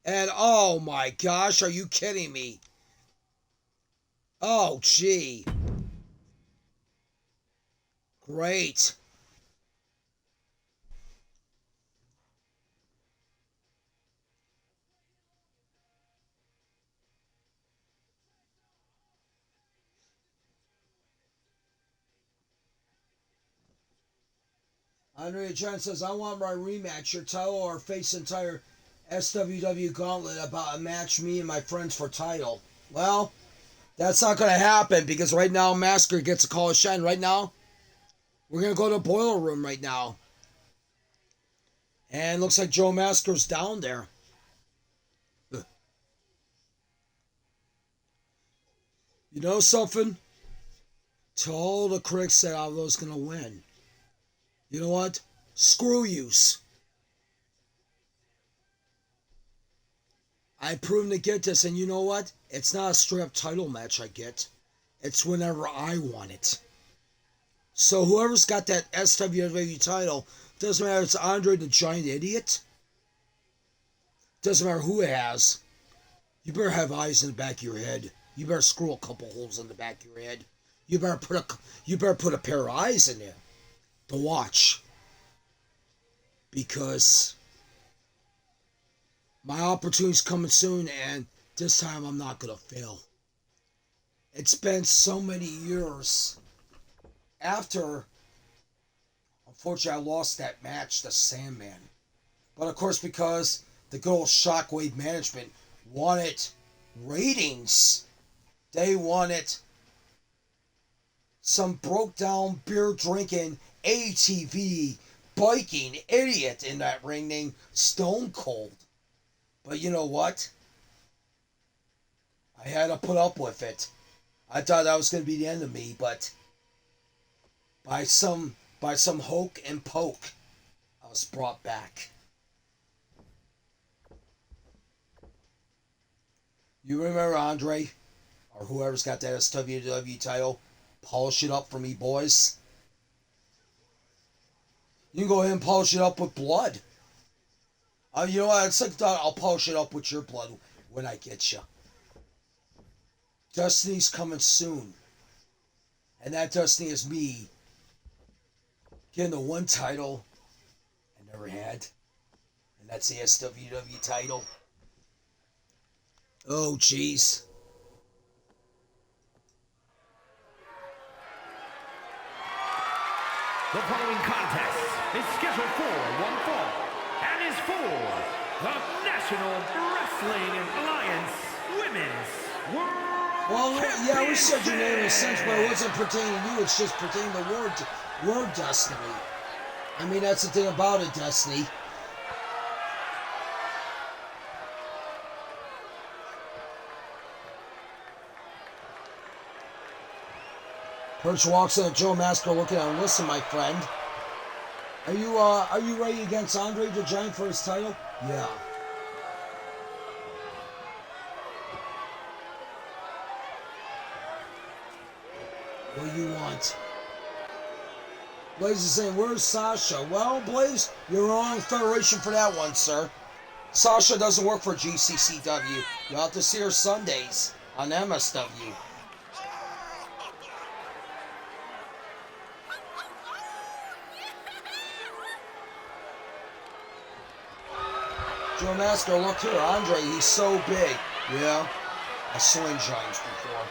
And oh my gosh, are you kidding me? Oh, gee. Great. Andrea Jen says, I want my rematch, your title, or face entire SWW gauntlet about a match me and my friends for title. Well, that's not going to happen because right now Masker gets a call of shine. Right now, we're going to go to the boiler room right now. And looks like Joe Masker's down there. You know something? To all the critics said I was going to win. You know what? Screw yous. I've proven to get this, and you know what? It's not a straight-up title match I get. It's whenever I want it. So whoever's got that SWW title, doesn't matter if it's Andre the Giant Idiot. Doesn't matter who it has. You better have eyes in the back of your head. You better screw a couple holes in the back of your head. You better put a pair of eyes in there to watch. Because my opportunity's coming soon, and this time I'm not going to fail. It's been so many years after, unfortunately, I lost that match to Sandman. But of course, because the good old Shockwave management wanted ratings, they wanted some broke down, beer drinking, ATV biking idiot in that ring named Stone Cold. But you know what? I had to put up with it. I thought that was going to be the end of me, but by some hoke and poke, I was brought back. You remember Andre, or whoever's got that SWW title, polish it up for me, boys. You can go ahead and polish it up with blood. You know what? It's like I'll polish it up with your blood when I get you. Destiny's coming soon. And that Destiny is me getting the one title I never had. And that's the SWW title. Oh, jeez. The following contest is scheduled for one fall and is for the National Wrestling Alliance Women's World yeah, we said your name in a sense, but it wasn't pertaining to you. It's just pertaining to word Destiny. I mean, that's the thing about it, Destiny. Perch walks in at Joe Masker looking at him. Listen, my friend. Are you ready against Andre the Giant for his title? Yeah. What do you want? Blaze is saying, where's Sasha? Well, Blaze, you're wrong federation for that one, sir. Sasha doesn't work for GCCW. You'll have to see her Sundays on MSW. Joe Masker, look here, Andre, he's so big. Yeah, I slain giants before.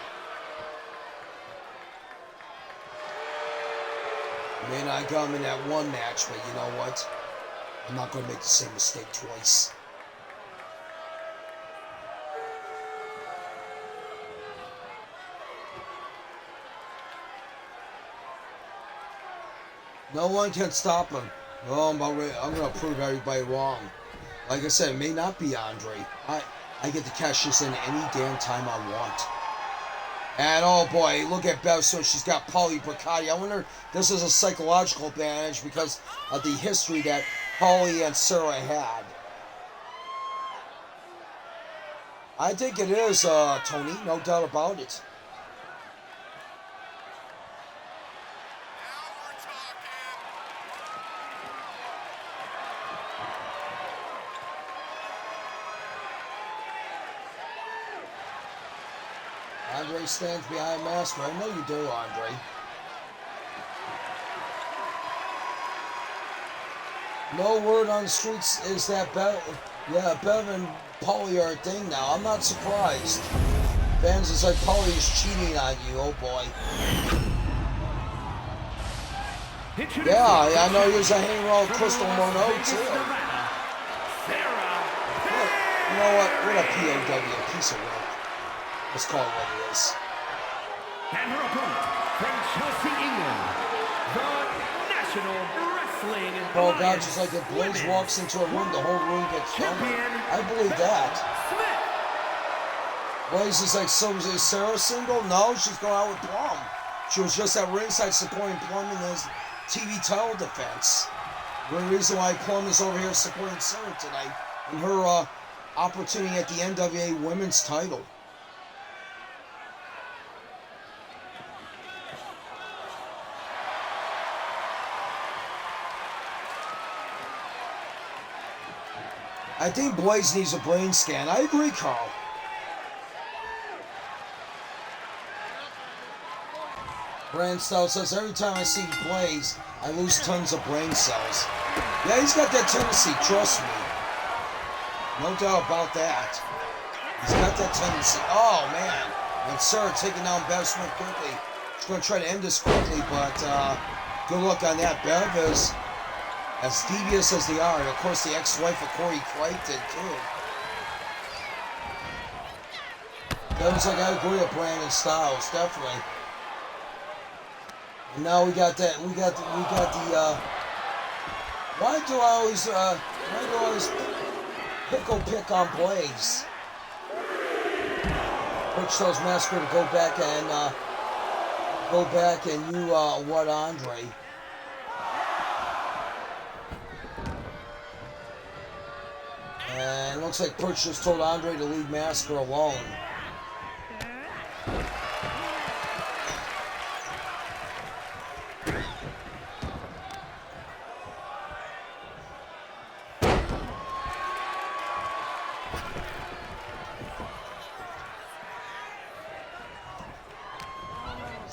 I mean, I got him in that one match, but you know what? I'm not going to make the same mistake twice. No one can stop him. Oh, I'm gonna prove everybody wrong. Like I said, it may not be Andre. I get to cash this in any damn time I want. And oh boy, look at Bev. So she's got Polly Bracati. I wonder if this is a psychological advantage because of the history that Polly and Sarah had. I think it is, Tony. No doubt about it. Andre stands behind Master. I know you do, Andre. No word on the streets is that Bev and Polly are a thing now. I'm not surprised. Fans is like, Polly is cheating on you, oh boy. Yeah, I know he was a hanging around with Crystal Monroe too. You know what? What a POW, a piece of work. Let's call it what it is. And her opponent from Chelsea, England, the National Wrestling Alliance. Oh God, just like if Blaze walks into a room, the whole room gets stronger. I believe that. Blaze is like, so is Sarah single? No, she's going out with Plum. She was just at ringside supporting Plum in his TV title defense. The reason why Plum is over here supporting Sarah tonight in her opportunity at the NWA Women's title. I think Blaze needs a brain scan. I agree, Carl. Brand Stout says, every time I see Blaze, I lose tons of brain cells. Yeah, he's got that tendency, trust me. No doubt about that. He's got that tendency. Oh, man. And Sarah taking down Bev Smith quickly. She's going to try to end this quickly, but good luck on that. Bev is as devious as they are. And of course, the ex-wife of Corey Crichton, too. Bev's like, I agree with Brandon Styles, definitely. And now we got that. We got the. Why do I always pick on Blaze? Which tells Massacre to go back and you what Andre? And it looks like Perch just told Andre to leave Massacre alone.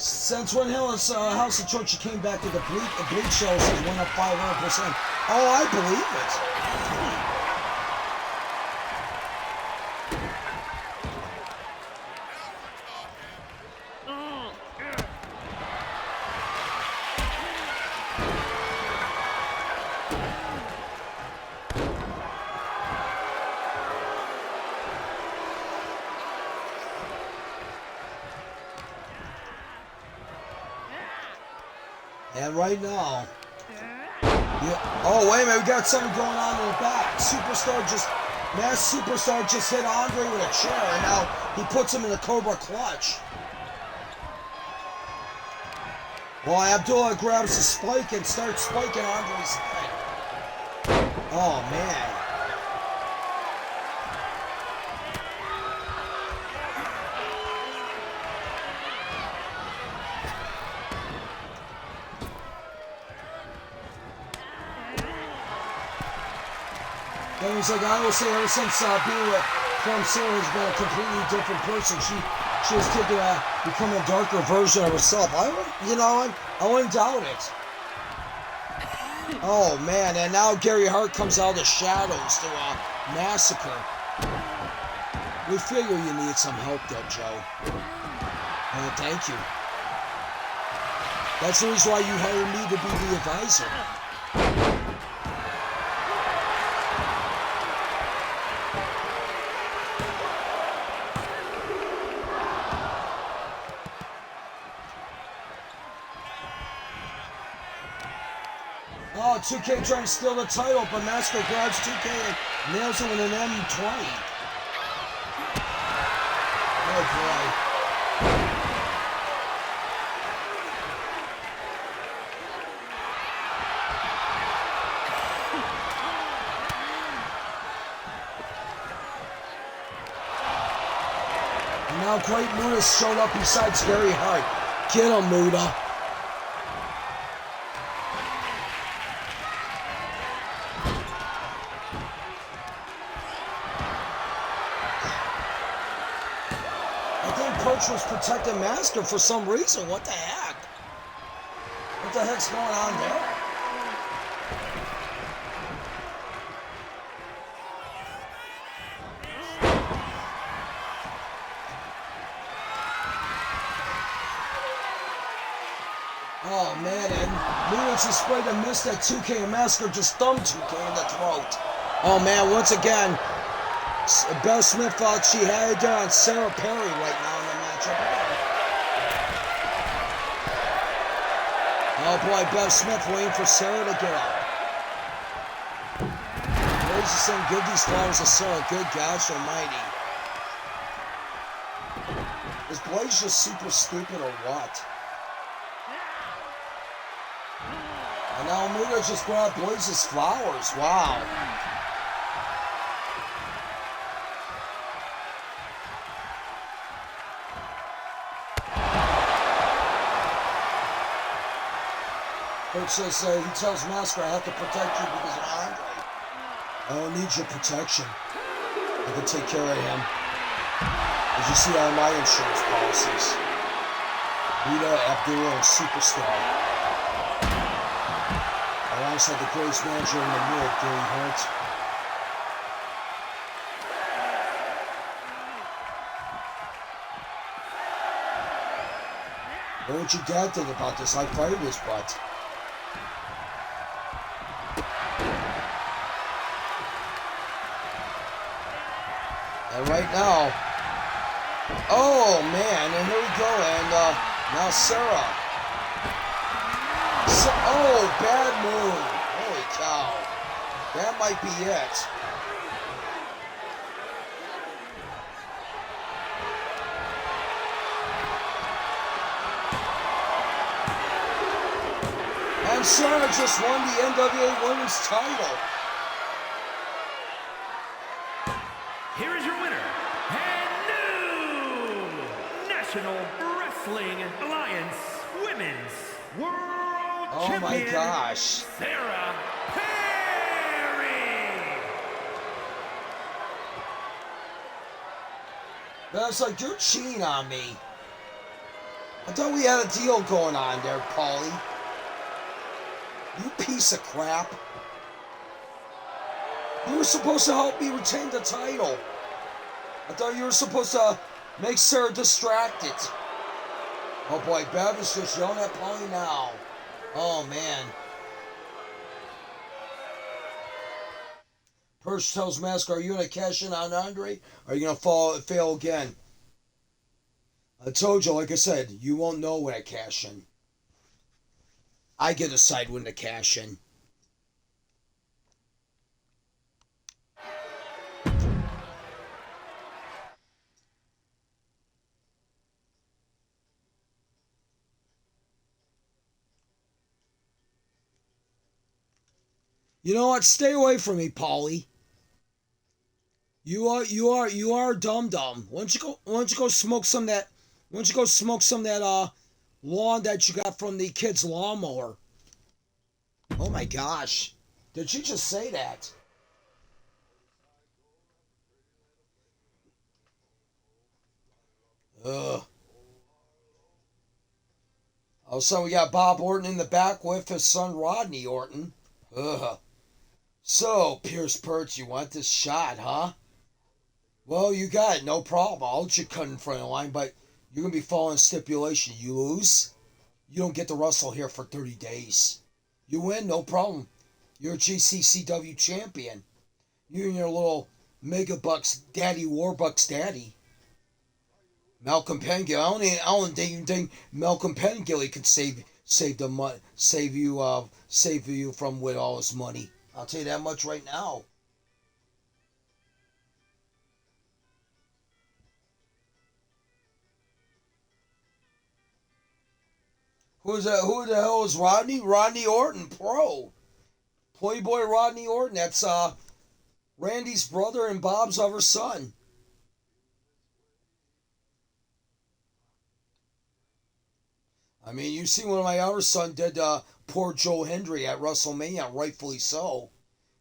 Since when House of Church came back to the bleach shows and went up 500%. Oh, I believe it. And right now, oh wait a minute, we got something going on in the back. Mass Superstar just hit Andre with a chair, and now he puts him in the Cobra Clutch. Well, Abdullah grabs the spike and starts spiking Andre's head. Oh man. And he's like, I will say, ever since being with Plum Sarah has been a completely different person. She has taken become a darker version of herself. I wouldn't doubt it. Oh man, and now Gary Hart comes out of the shadows to Massacre. We figure you need some help there, Joe. Oh, thank you. That's the reason why you hired me to be the advisor. 2K trying to steal the title, but Master grabs 2K and nails him with an M20. Oh boy. And now Great Muda's showed up beside Scary Hart. Get him, Muda. Perch was protecting Master for some reason. What the heck? What the heck's going on there? Oh man, and Muda just sprayed a mist at 2K and Master just thumbed 2K in the throat. Oh man, once again, Bev Smith thought she had it on Sarah Perry right now in the matchup. Oh boy, Bev Smith waiting for Sarah to get up. Blaze is saying, give these flowers to Sarah. Good gosh almighty. Is Blaze just super stupid or what? And now Muda just brought Blaze's flowers. Wow. Coach says he tells Master, I have to protect you because of Andre. I don't need your protection. I can take care of him. As you see on my insurance policies. Rita Abdullah is superstar. Alongside the greatest manager in the world, Gary Hart. What would your dad think about this? I fired his butt. And right now, oh man, and here we go, and now Sarah. Oh, bad move. Holy cow. That might be it. And Sarah just won the NWA Women's title. Here is your winner, and new National Wrestling Alliance Women's World Champion. Oh my gosh. Sarah Perry. That's like, you're cheating on me. I thought we had a deal going on there, Paulie. You piece of crap. You were supposed to help me retain the title. I thought you were supposed to make Sarah distracted. Oh boy, Bev is just yelling at Paulie now. Oh man. Perch tells Mask, are you going to cash in on Andre? Or are you going to fail again? I told you, like I said, you won't know when I cash in. I get to decide when to cash in. You know what? Stay away from me, Paulie. You are dumb. Why don't you go smoke some of that? Why don't you go smoke some of that lawn that you got from the kid's lawnmower? Oh my gosh! Did you just say that? Ugh. Also, we got Bob Orton in the back with his son Rodney Orton. Ugh. So, Pierce Perch, you want this shot, huh? Well, you got it, no problem. I'll let you cut in front of the line, but you're going to be following stipulation. You lose, you don't get to wrestle here for 30 days. You win, no problem. You're a GCCW champion. You and your little Megabucks daddy, Warbucks daddy. Malcolm Pengill. I don't even think Malcolm Pengill could save save you from with all his money. I'll tell you that much right now. Who's that? Who the hell is Rodney? Rodney Orton, pro. Playboy Rodney Orton. That's Randy's brother and Bob's other son. I mean, you see when my other son did poor Joe Hendry at WrestleMania, rightfully so.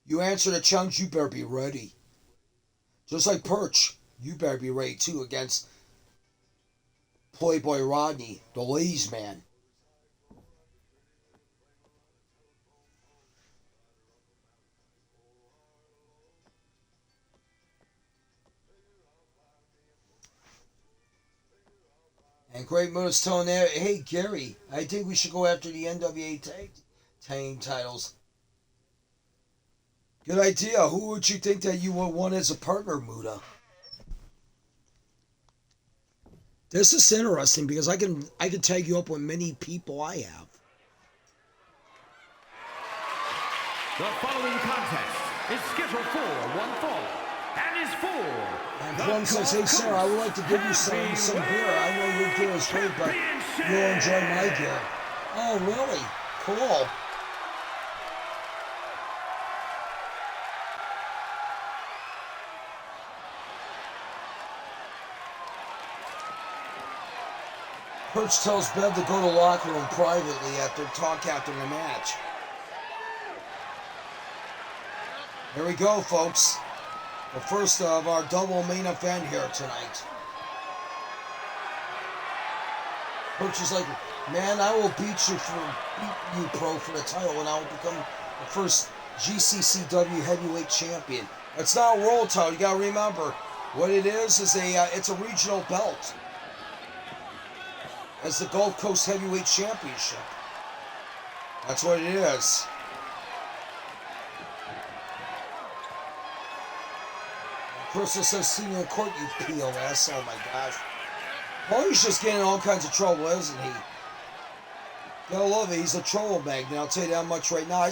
You answer the challenge, you better be ready. Just like Perch, you better be ready too against Playboy Rodney, the ladies' man. And Great Moon is telling there, hey Gary, I think we should go after the NWA tag team titles. Good idea. Who would you think that you would want as a partner, Muda? This is interesting because I can tag you up with many people I have. The following contest is scheduled for one fall and is for. And Plum says, hey sir, I would like to give you some beer. I know your gear is great, but you'll enjoy my gear. Oh really? Cool. Perch tells Bev to go to the locker room privately after the match. Here we go, folks. The first of our double main event here tonight. Perch is like, man, I will beat you pro for the title, and I will become the first GCCW heavyweight champion. It's not a world title. You gotta remember, what it is it's a regional belt. As the Gulf Coast Heavyweight Championship. That's what it is. Crystal says, see you in court, you POS. Oh my gosh. Paulie's just getting in all kinds of trouble, isn't he? Gotta love it. He's a troll magnet. I'll tell you that much right now. I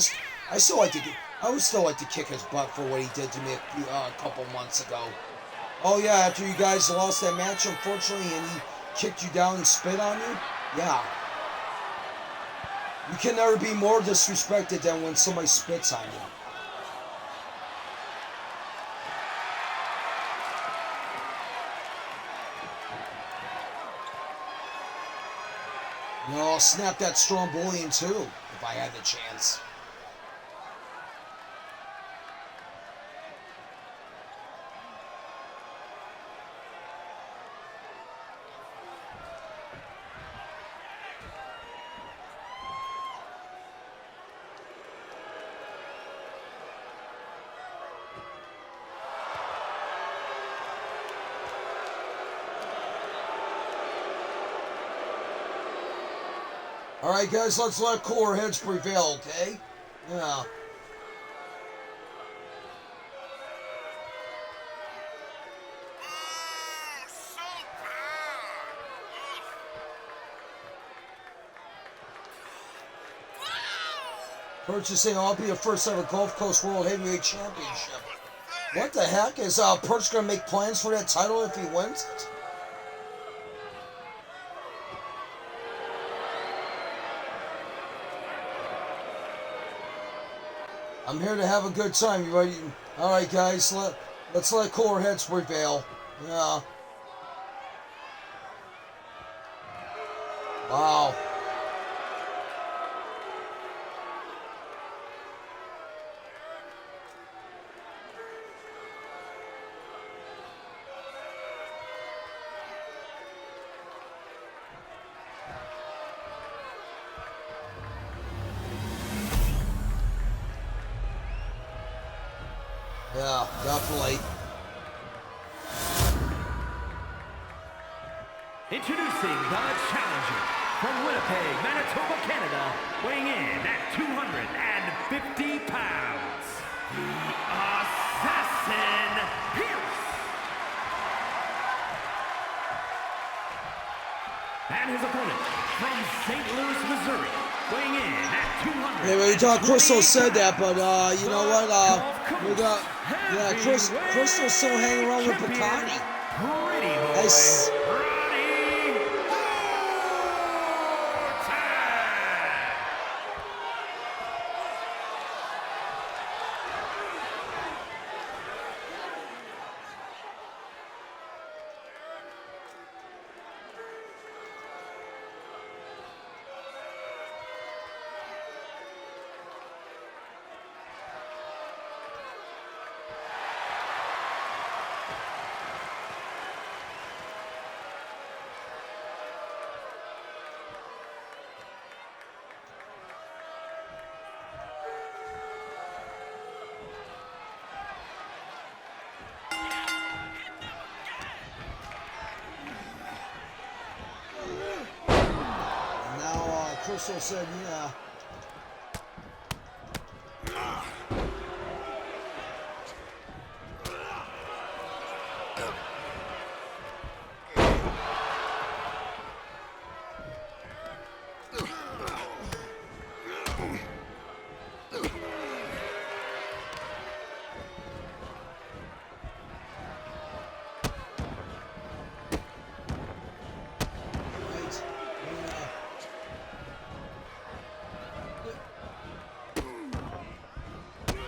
would still like to kick his butt for what he did to me a couple months ago. Oh yeah, after you guys lost that match, unfortunately, and he kicked you down and spit on you? Yeah. You can never be more disrespected than when somebody spits on you. You know, I'll snap that Strombolian too, if I had the chance. Alright guys, let's let cooler heads prevail, okay? Yeah. Purchasing, I'll be the first ever Gulf Coast World Heavyweight Championship. What the heck? Is Perch gonna make plans for that title if he wins it? I'm here to have a good time. You ready? All right, guys. Let's let cooler heads prevail. Yeah. Wow. Yeah, definitely. Introducing the challenger from Winnipeg, Manitoba, Canada, weighing in at 250 pounds, the Assassin Pierce. And his opponent from St. Louis, Missouri, Weighing in at 200. Yeah, we thought Crystal said that, but you know what? We got Crystal's still hanging around with Bacardi. Pretty boy. Nice. Crystal said, yeah.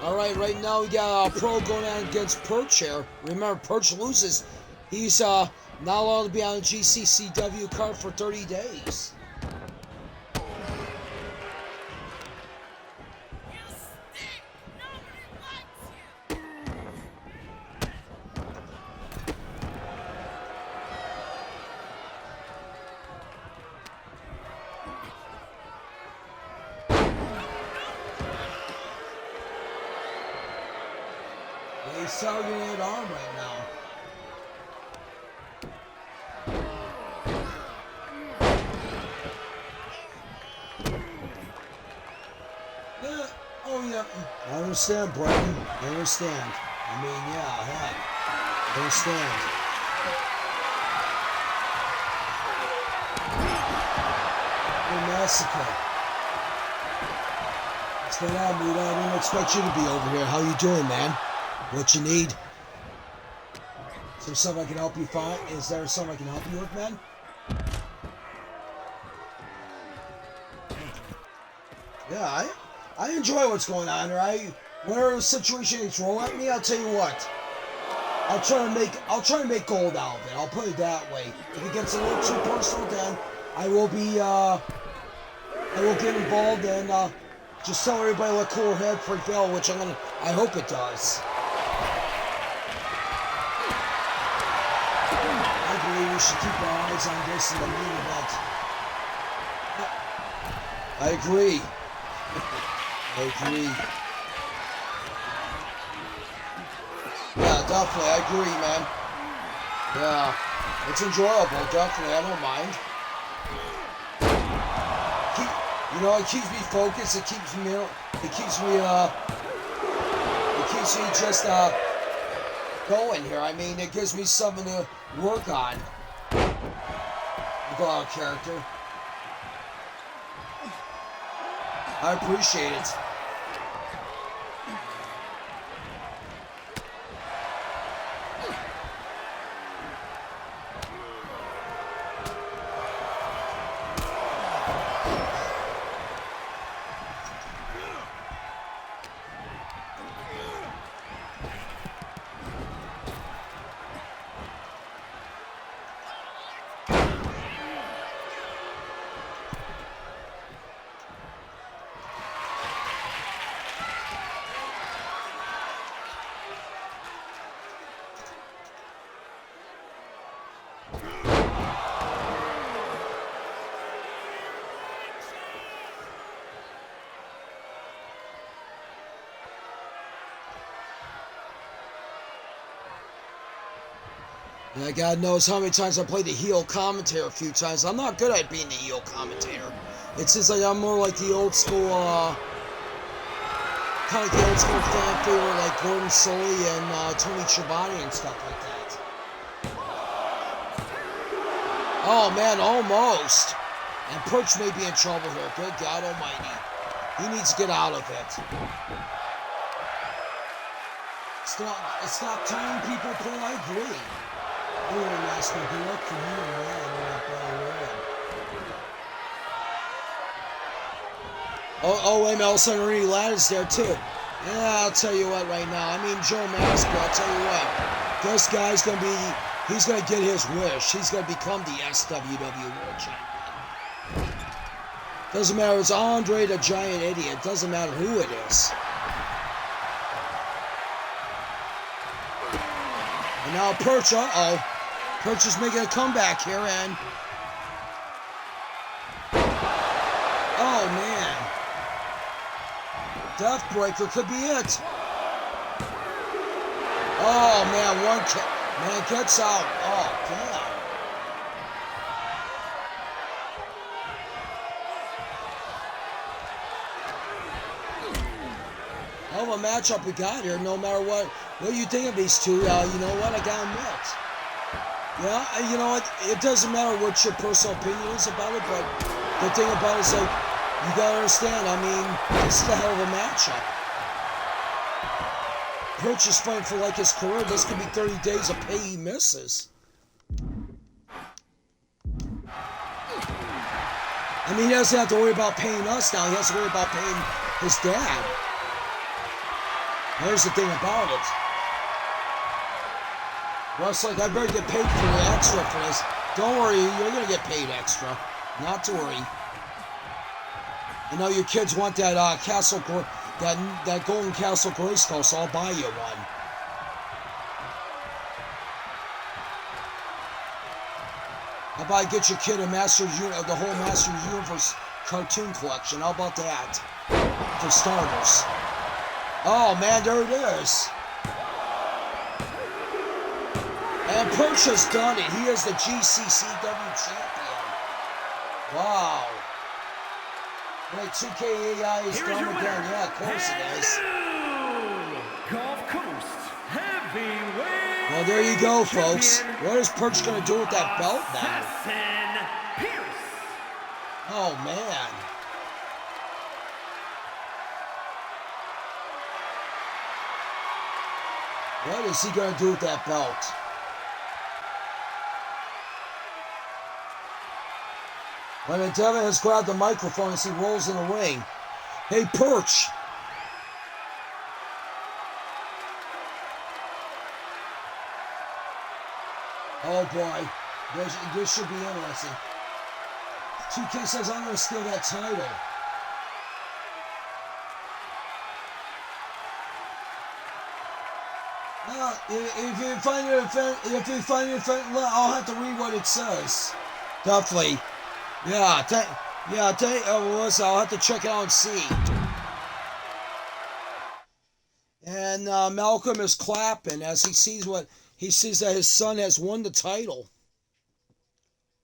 Alright, right now we got Pro going on against Perch here. Remember, Perch loses. He's not allowed to be on the GCCW card for 30 days. He's targeting that arm right now. Yeah. Oh, yeah. I understand, Brighton. I understand. I mean, yeah. I understand. Hey, Massacre. What's going on, Muda? I didn't expect you to be over here. How you doing, man? What you need? Is there something I can help you find? Is there something I can help you with, man? Yeah, I enjoy what's going on, right? Whenever the situation is thrown at me, I'll tell you what. I'll try to make gold out of it. I'll put it that way. If it gets a little too personal, then I will get involved and just tell everybody let cooler head prevail, which I hope it does. We should keep our eyes on this in the main event. I agree. Yeah, definitely. I agree, man. Yeah, it's enjoyable. Definitely, I don't mind. It keeps me focused. It keeps me just going here. I mean, it gives me something to work on. Go out of character. I appreciate it. And God knows how many times I played the heel commentator a few times. I'm not good at being the heel commentator. It seems like I'm more like the old school, kind of like the old school fan favorite like Gordon Soley and Tony Schiavone and stuff like that. Oh man, almost. And Perch may be in trouble here. Good God almighty. He needs to get out of it. Stop telling people pull. I agree. Anyway, Master, good luck for you and Oh, wait a minute, all of a sudden Ernie Ladd there too. Yeah, I'll tell you what right now. I mean, Joe Masker, I'll tell you what. This guy's going to be, he's going to get his wish. He's going to become the SWW World Champion. Doesn't matter if it's Andre the Giant Idiot. Doesn't matter who it is. And now Perch, Perch is making a comeback here, and... Oh, man. Deathbreaker could be it. Oh, man, man gets out. Oh, damn. Hell of a matchup we got here, no matter what you think of these two. You know what, I gotta admit. Yeah, you know what, it doesn't matter what your personal opinion is about it, but the thing about it is, like, you gotta understand, I mean, this is a hell of a matchup. Perch is fighting for, like, his career. This could be 30 days of pay he misses. I mean, he doesn't have to worry about paying us now. He has to worry about paying his dad. Here's the thing about it. Russ, like, I better get paid for the extra for this. Don't worry, you're gonna get paid extra. Not to worry. I know your kids want that that Golden Castle Grayskull, so I'll buy you one. How about I get your kid a the whole Masters Universe cartoon collection? How about that? For starters. Oh man, there it is. And Perch has done it. He is the GCCW champion. Wow. Wait, 2KAI is done again. Yeah, of course it is. Gulf Coast Heavyweight. Well, there you go, folks. What is Perch going to do with that belt now? Oh, man. What is he going to do with that belt? When Devin has grabbed the microphone as he rolls in the ring. Hey, Perch. Oh, boy. This should be interesting. 2K says, I'm going to steal that title. If you find it, I'll have to read what it says. Definitely. Yeah, I'll have to check it out and see. And Malcolm is clapping as he sees that his son has won the title.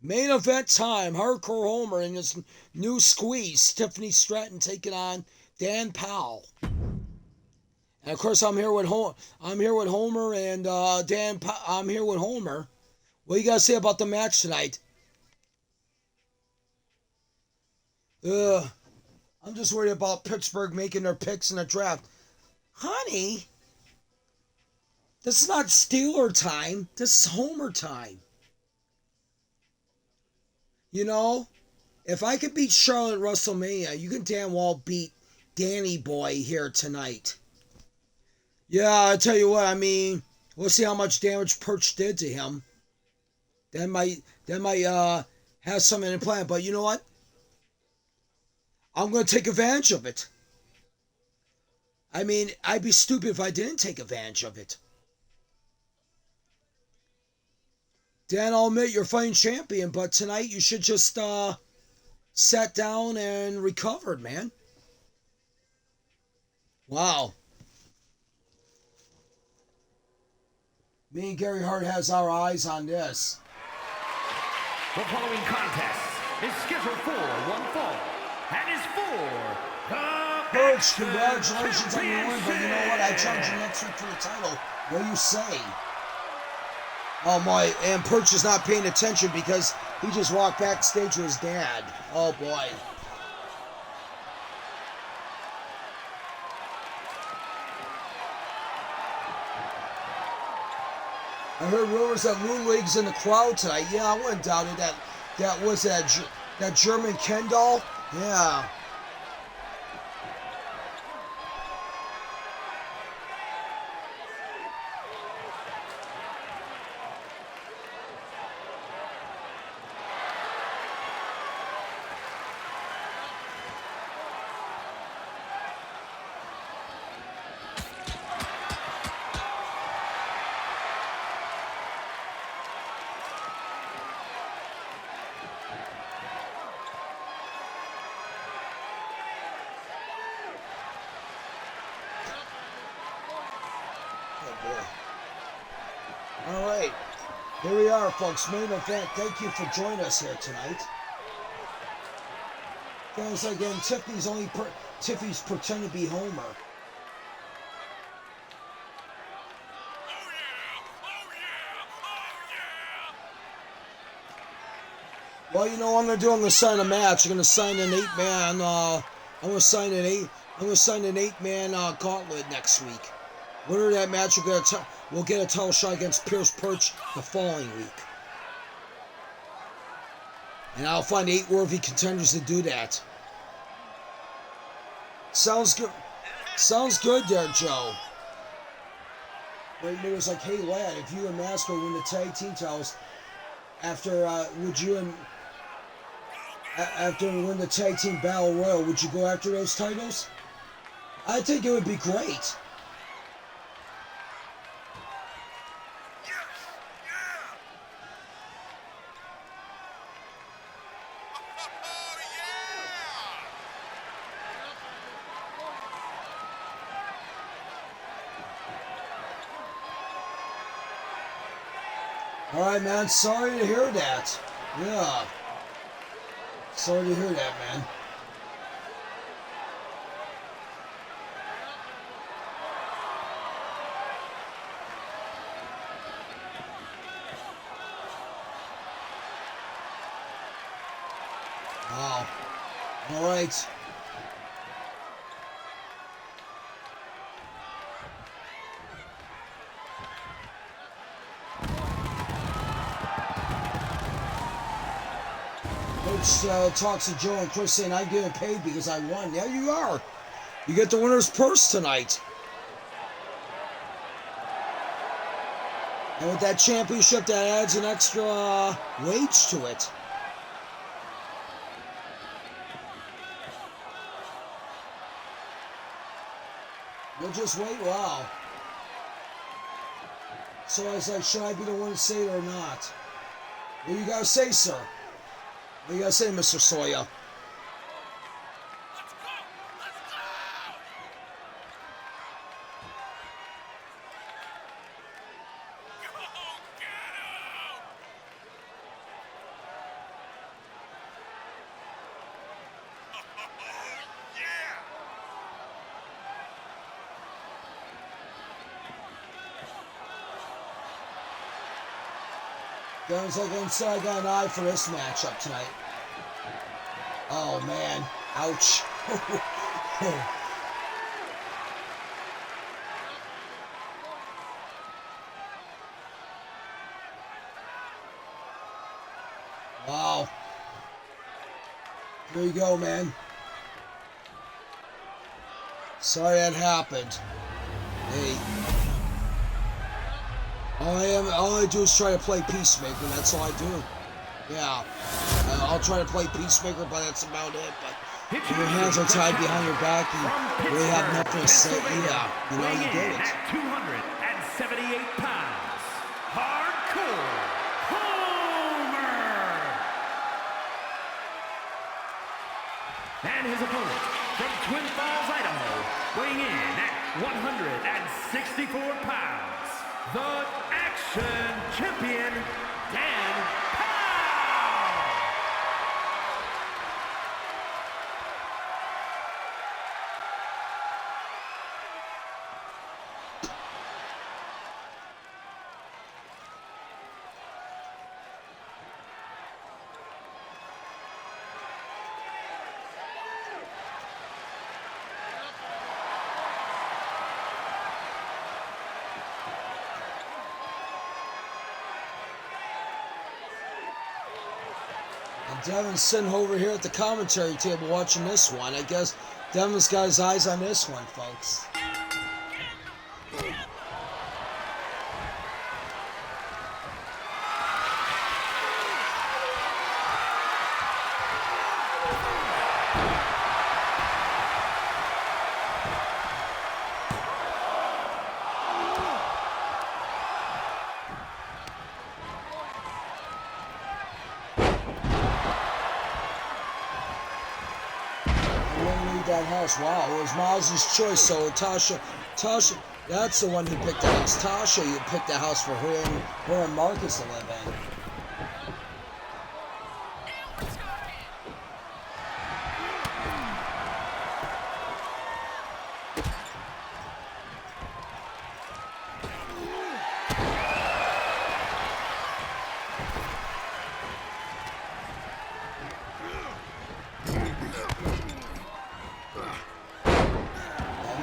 Main event time. Hardcore Homer and his new squeeze, Tiffany Stratton, taking on Dan Powell. And of course, I'm here with Homer and Dan. I'm here with Homer. What do you guys say about the match tonight? I'm just worried about Pittsburgh making their picks in the draft. Honey, this is not Steeler time. This is Homer time. You know, if I could beat Charlotte at WrestleMania, you can damn well beat Danny Boy here tonight. Yeah, I tell you what, I mean, we'll see how much damage Perch did to him. That might have something in plan, but you know what? I'm going to take advantage of it. I mean, I'd be stupid if I didn't take advantage of it. Dan, I'll admit you're fighting champion, but tonight you should just sat down and recovered, man. Wow. Me and Gary Hart has our eyes on this. The following contest is scheduled for one fall and is for the Perch, congratulations on your win, but you know what? I charge you next week for the title. What do you say? Oh my, and Perch is not paying attention because he just walked backstage with his dad. Oh boy. I heard rumors that Moon League's in the crowd tonight. Yeah, I wouldn't doubt it. That was that German Ken doll. Yeah. All right, here we are, folks. Main event. Thank you for joining us here tonight. Guys, again, Tiffy's pretending to be Homer. Well, you know what I'm gonna do? I'm gonna sign a match. I'm gonna sign an 8-man. I'm gonna sign an 8-man gauntlet next week. Winner of that match will get a title shot against Pierce Perch the following week. And I'll find 8 worthy contenders to do that. Sounds good. Sounds good there, Joe. Right there was like, hey lad, if you and Masker win the tag team titles, after we win the tag team battle royal, would you go after those titles? I think it would be great. Alright, man, sorry to hear that. Yeah. Sorry to hear that, man. Wow. Alright. Talks to Joe and Chris saying I'm getting paid because I won. Yeah, you are. You get the winner's purse tonight. And with that championship, that adds an extra wage to it. We'll just wait. Wow. So I was like, should I be the one to say it or not? What do you gotta say, sir? What do you gotta say, Mr. Sawyer? Sounds like inside got an eye for this matchup tonight. Oh man, ouch. Wow. There you go, man. Sorry that happened. Hey. All I do is try to play Peacemaker. That's all I do. Yeah. I'll try to play Peacemaker, but that's about it. But when your hands are tied behind your back and you really have nothing to say, yeah, you know you get it. At 278 pounds, Hardcore Homer! And his opponent from Twin Falls, Idaho, weighing in at 164 pounds, the Action Champion, Dan Powell! Devin's sitting over here at the commentary table watching this one. I guess Devin's got his eyes on this one, folks. That house. Wow, it was Miles' choice. So Tasha, that's the one who picked the house. Tasha, you picked the house for her and Marcus to live in.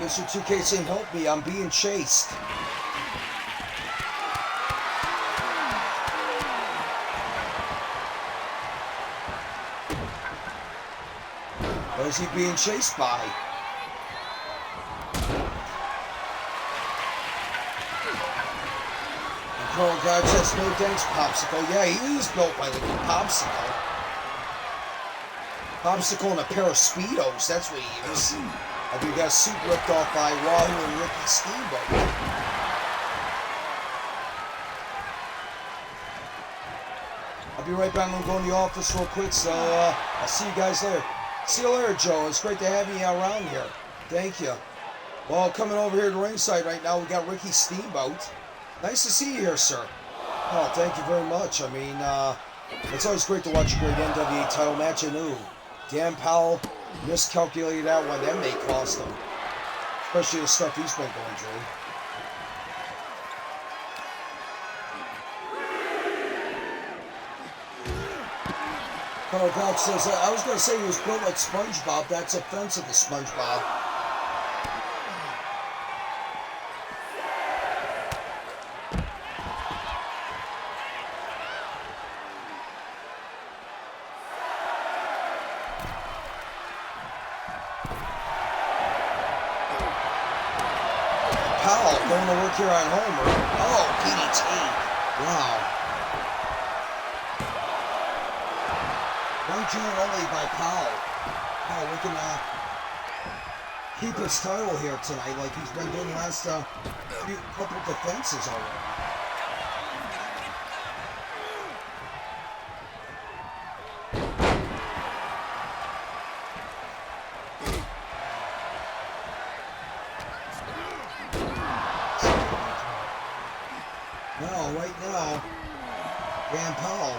Mr. 2K saying, help me, I'm being chased. What is he being chased by? And Carl God says, no thanks, Popsicle. Yeah, he is built by the Popsicle. Popsicle and a pair of Speedos, that's what he is. Have you got a suit ripped off by Wahoo and Ricky Steamboat? I'll be right back. I'm going to the office real quick, so I'll see you guys later. See you later, Joe. It's great to have you around here. Thank you. Well, coming over here to ringside right now, we got Ricky Steamboat. Nice to see you here, sir. Oh, thank you very much. I mean, it's always great to watch a great NWA title match. And ooh, Dan Powell miscalculated out what that may cost him, especially the stuff he's been going through. Carl Gouch says, I was going to say he was built like SpongeBob. That's offensive to SpongeBob. Powell going to work here on Homer. Oh, DDT. Wow. One count only by Powell. Powell looking to keep his title here tonight like he's been doing the last couple of defenses already. Well, right now, Dan Powell.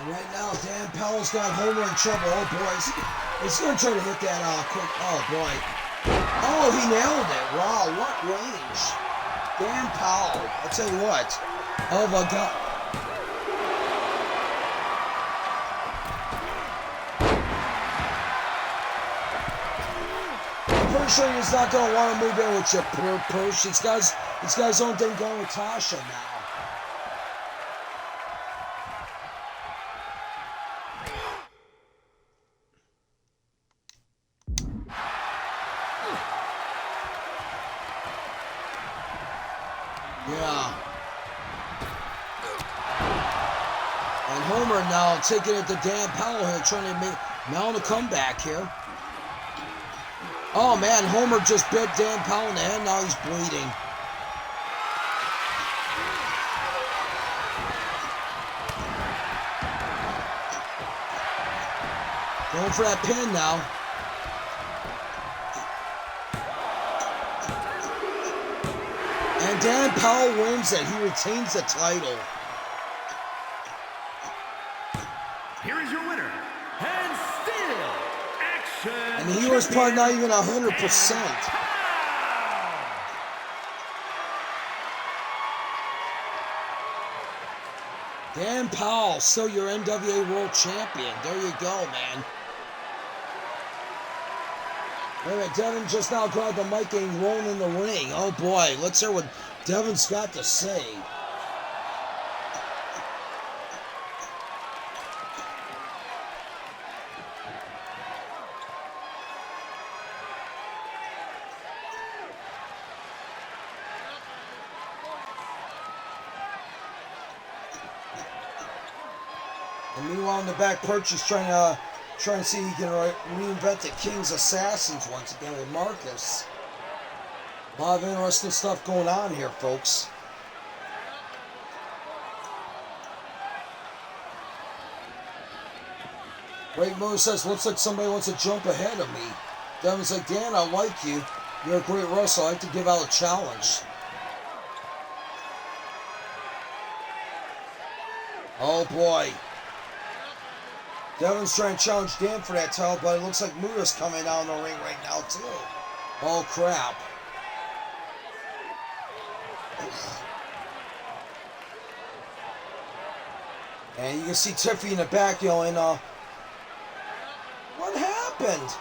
Right now, Dan Powell's got Homer in trouble. Oh, boy. He's going to try to hit that quick. Oh, boy. Oh, he nailed it. Wow, what range. Dan Powell. I'll tell you what. Oh, my God. I'm pretty sure he's not going to want to move in with your push. He's got his own thing going with Tasha now. Yeah. And Homer now taking it to Dan Powell here, trying to mount a comeback here. Oh man, Homer just bit Dan Powell in the head, now he's bleeding. Going for that pin now. And Dan Powell wins it. He retains the title. Here is your winner, and still action. And he was probably not even 100%. Dan Powell, still your NWA World Champion. There you go, man. All right, Devin just now grabbed the mic and rolling in the ring. Oh boy, let's hear what Devin's got to say. And meanwhile, in the back, Purchase trying to see if he can reinvent the King's Assassins once again with Marcus. A lot of interesting stuff going on here, folks. Great Mo says, looks like somebody wants to jump ahead of me. Devin's like, Dan, I like you. You're a great wrestler. I like to give out a challenge. Oh boy. Devin's trying to challenge Dan for that title, but it looks like Muda's coming down the ring right now, too. Oh, crap. And you can see Tiffy in the back yelling, what happened?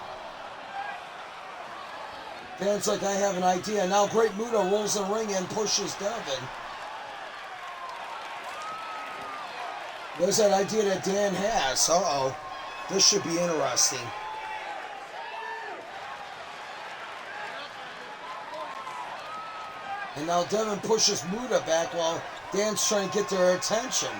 Dan's like, I have an idea. Now Great Muda rolls in the ring and pushes Devin. There's that idea that Dan has. Uh-oh. This should be interesting. And now Devin pushes Muda back while Dan's trying to get their attention.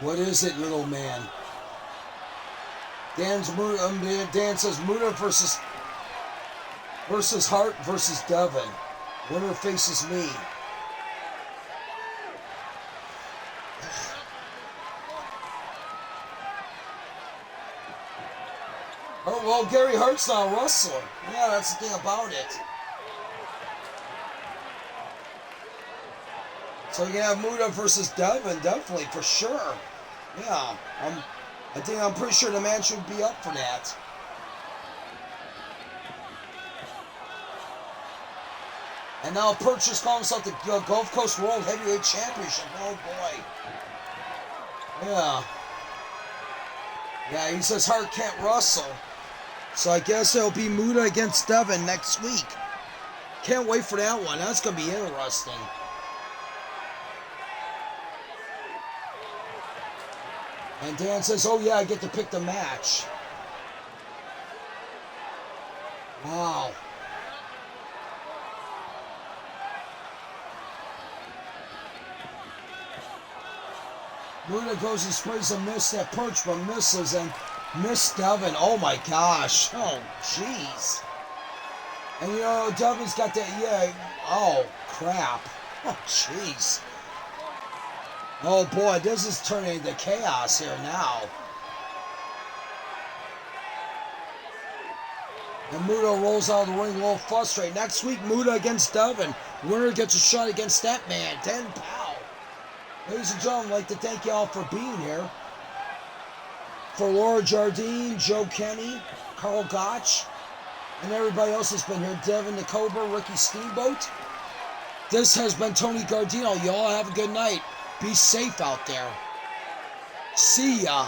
What is it, little man? Dan says Muda versus Hart versus Devin. Winner faces me. Oh, well, Gary Hart's not a wrestler. Yeah, that's the thing about it. So you have Muda versus Devin, definitely, for sure. Yeah, I'm pretty sure the man should be up for that. And now Purchase calling himself the Gulf Coast World Heavyweight Championship. Oh boy. Yeah. Yeah, he says Hart can't wrestle. So I guess it'll be Muda against Devin next week. Can't wait for that one. That's going to be interesting. And Dan says, oh yeah, I get to pick the match. Wow. Muda goes and sprays a miss at Perch, but misses and missed Devin. Oh my gosh. Oh, jeez. And you know, Devin's got that, yeah. Oh, crap. Oh, jeez. Oh boy, this is turning into chaos here now. And Muda rolls out of the ring a little frustrated. Next week, Muda against Devin. Winner gets a shot against that man, Dan Powell. Ladies and gentlemen, I'd like to thank you all for being here. For Laura Jardine, Joe Kenny, Carl Gotch, and everybody else that's been here. Devin the Cobra, Ricky Steamboat. This has been Tony Gardino. Y'all have a good night. Be safe out there. See ya.